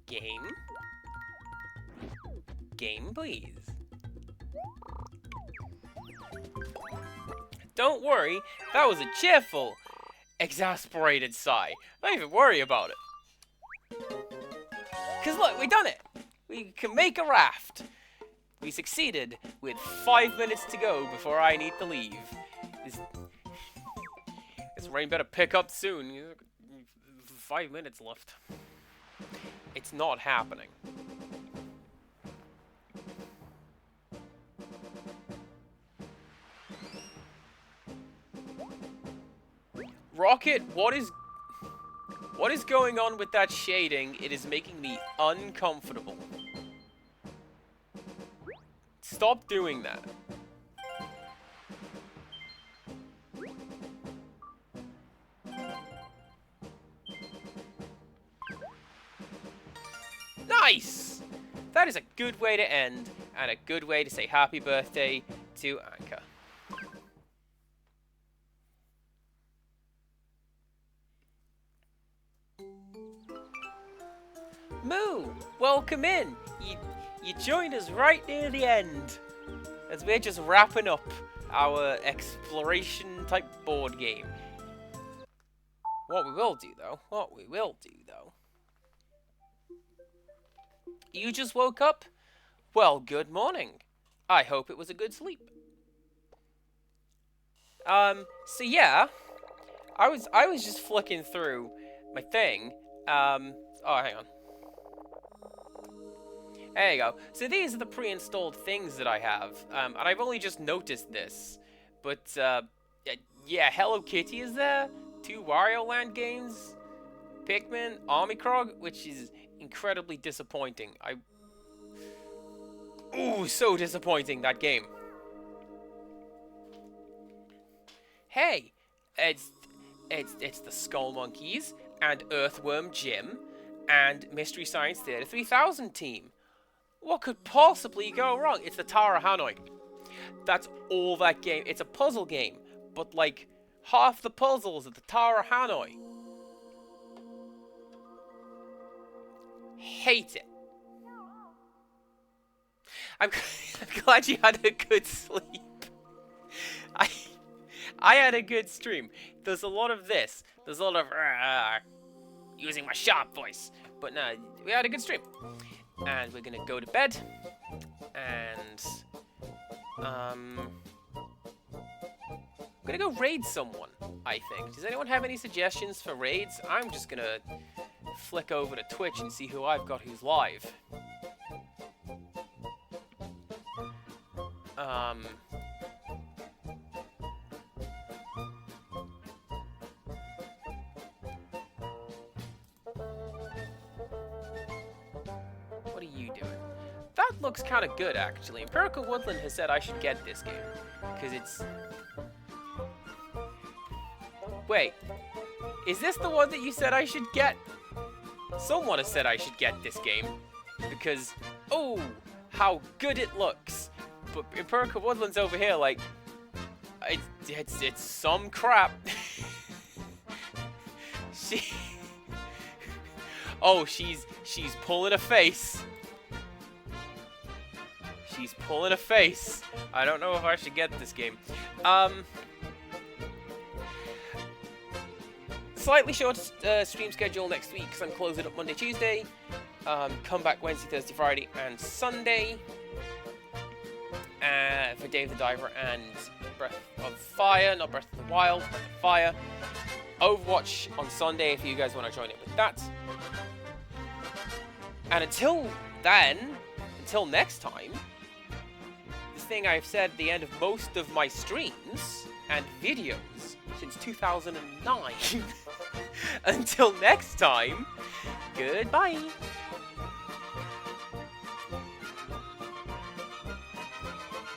Game? Game, please. Don't worry, that was a cheerful, exasperated sigh. Don't even worry about it. Cause look, we done it! We can make a raft. We succeeded with 5 minutes to go before I need to leave. This rain better pick up soon. 5 minutes left. It's not happening. Rocket, what is going on with that shading? It is making me uncomfortable. Stop doing that. Nice! That is a good way to end, and a good way to say happy birthday to Ankha. Moo! Welcome in! You joined us right near the end, as we're just wrapping up our exploration-type board game. What we will do, though, You just woke up? Well, good morning. I hope it was a good sleep. So yeah, I was just flicking through my thing. Oh, hang on. There you go. So these are the pre-installed things that I have, and I've only just noticed this. But, yeah, Hello Kitty is there, 2 Wario Land games, Pikmin, Omicrog, which is incredibly disappointing. Ooh, so disappointing, that game. Hey, it's it's the Skull Monkeys and Earthworm Jim and Mystery Science Theater 3000 team. What could possibly go wrong? It's the Tower of Hanoi. That's all that game. It's a puzzle game, but like half the puzzles at the Tower of Hanoi. Hate it. I'm, I'm glad you had a good sleep. I I had a good stream. There's a lot of this. There's a lot of using my sharp voice. But no, we had a good stream. And we're gonna go to bed. And I'm gonna go raid someone, I think. Does anyone have any suggestions for raids? I'm just gonna flick over to Twitch and see who I've got who's live. What are you doing? That looks kind of good, actually. Empirical Woodland has said I should get this game. Because it's... Wait. Is this the one that you said I should get? Someone has said I should get this game. Because, oh, how good it looks. But Empirical Woodland's over here, like... It's some crap. she... Oh, she's pulling a face. She's pulling a face. I don't know if I should get this game. Slightly shorter stream schedule next week because I'm closing up Monday, Tuesday. Come back Wednesday, Thursday, Friday, and Sunday. For Dave the Diver and Breath of Fire, not Breath of the Wild, Breath of Fire. Overwatch on Sunday if you guys want to join it with that. And until then, until next time, this thing I've said at the end of most of my streams and videos since 2009. Until next time, goodbye.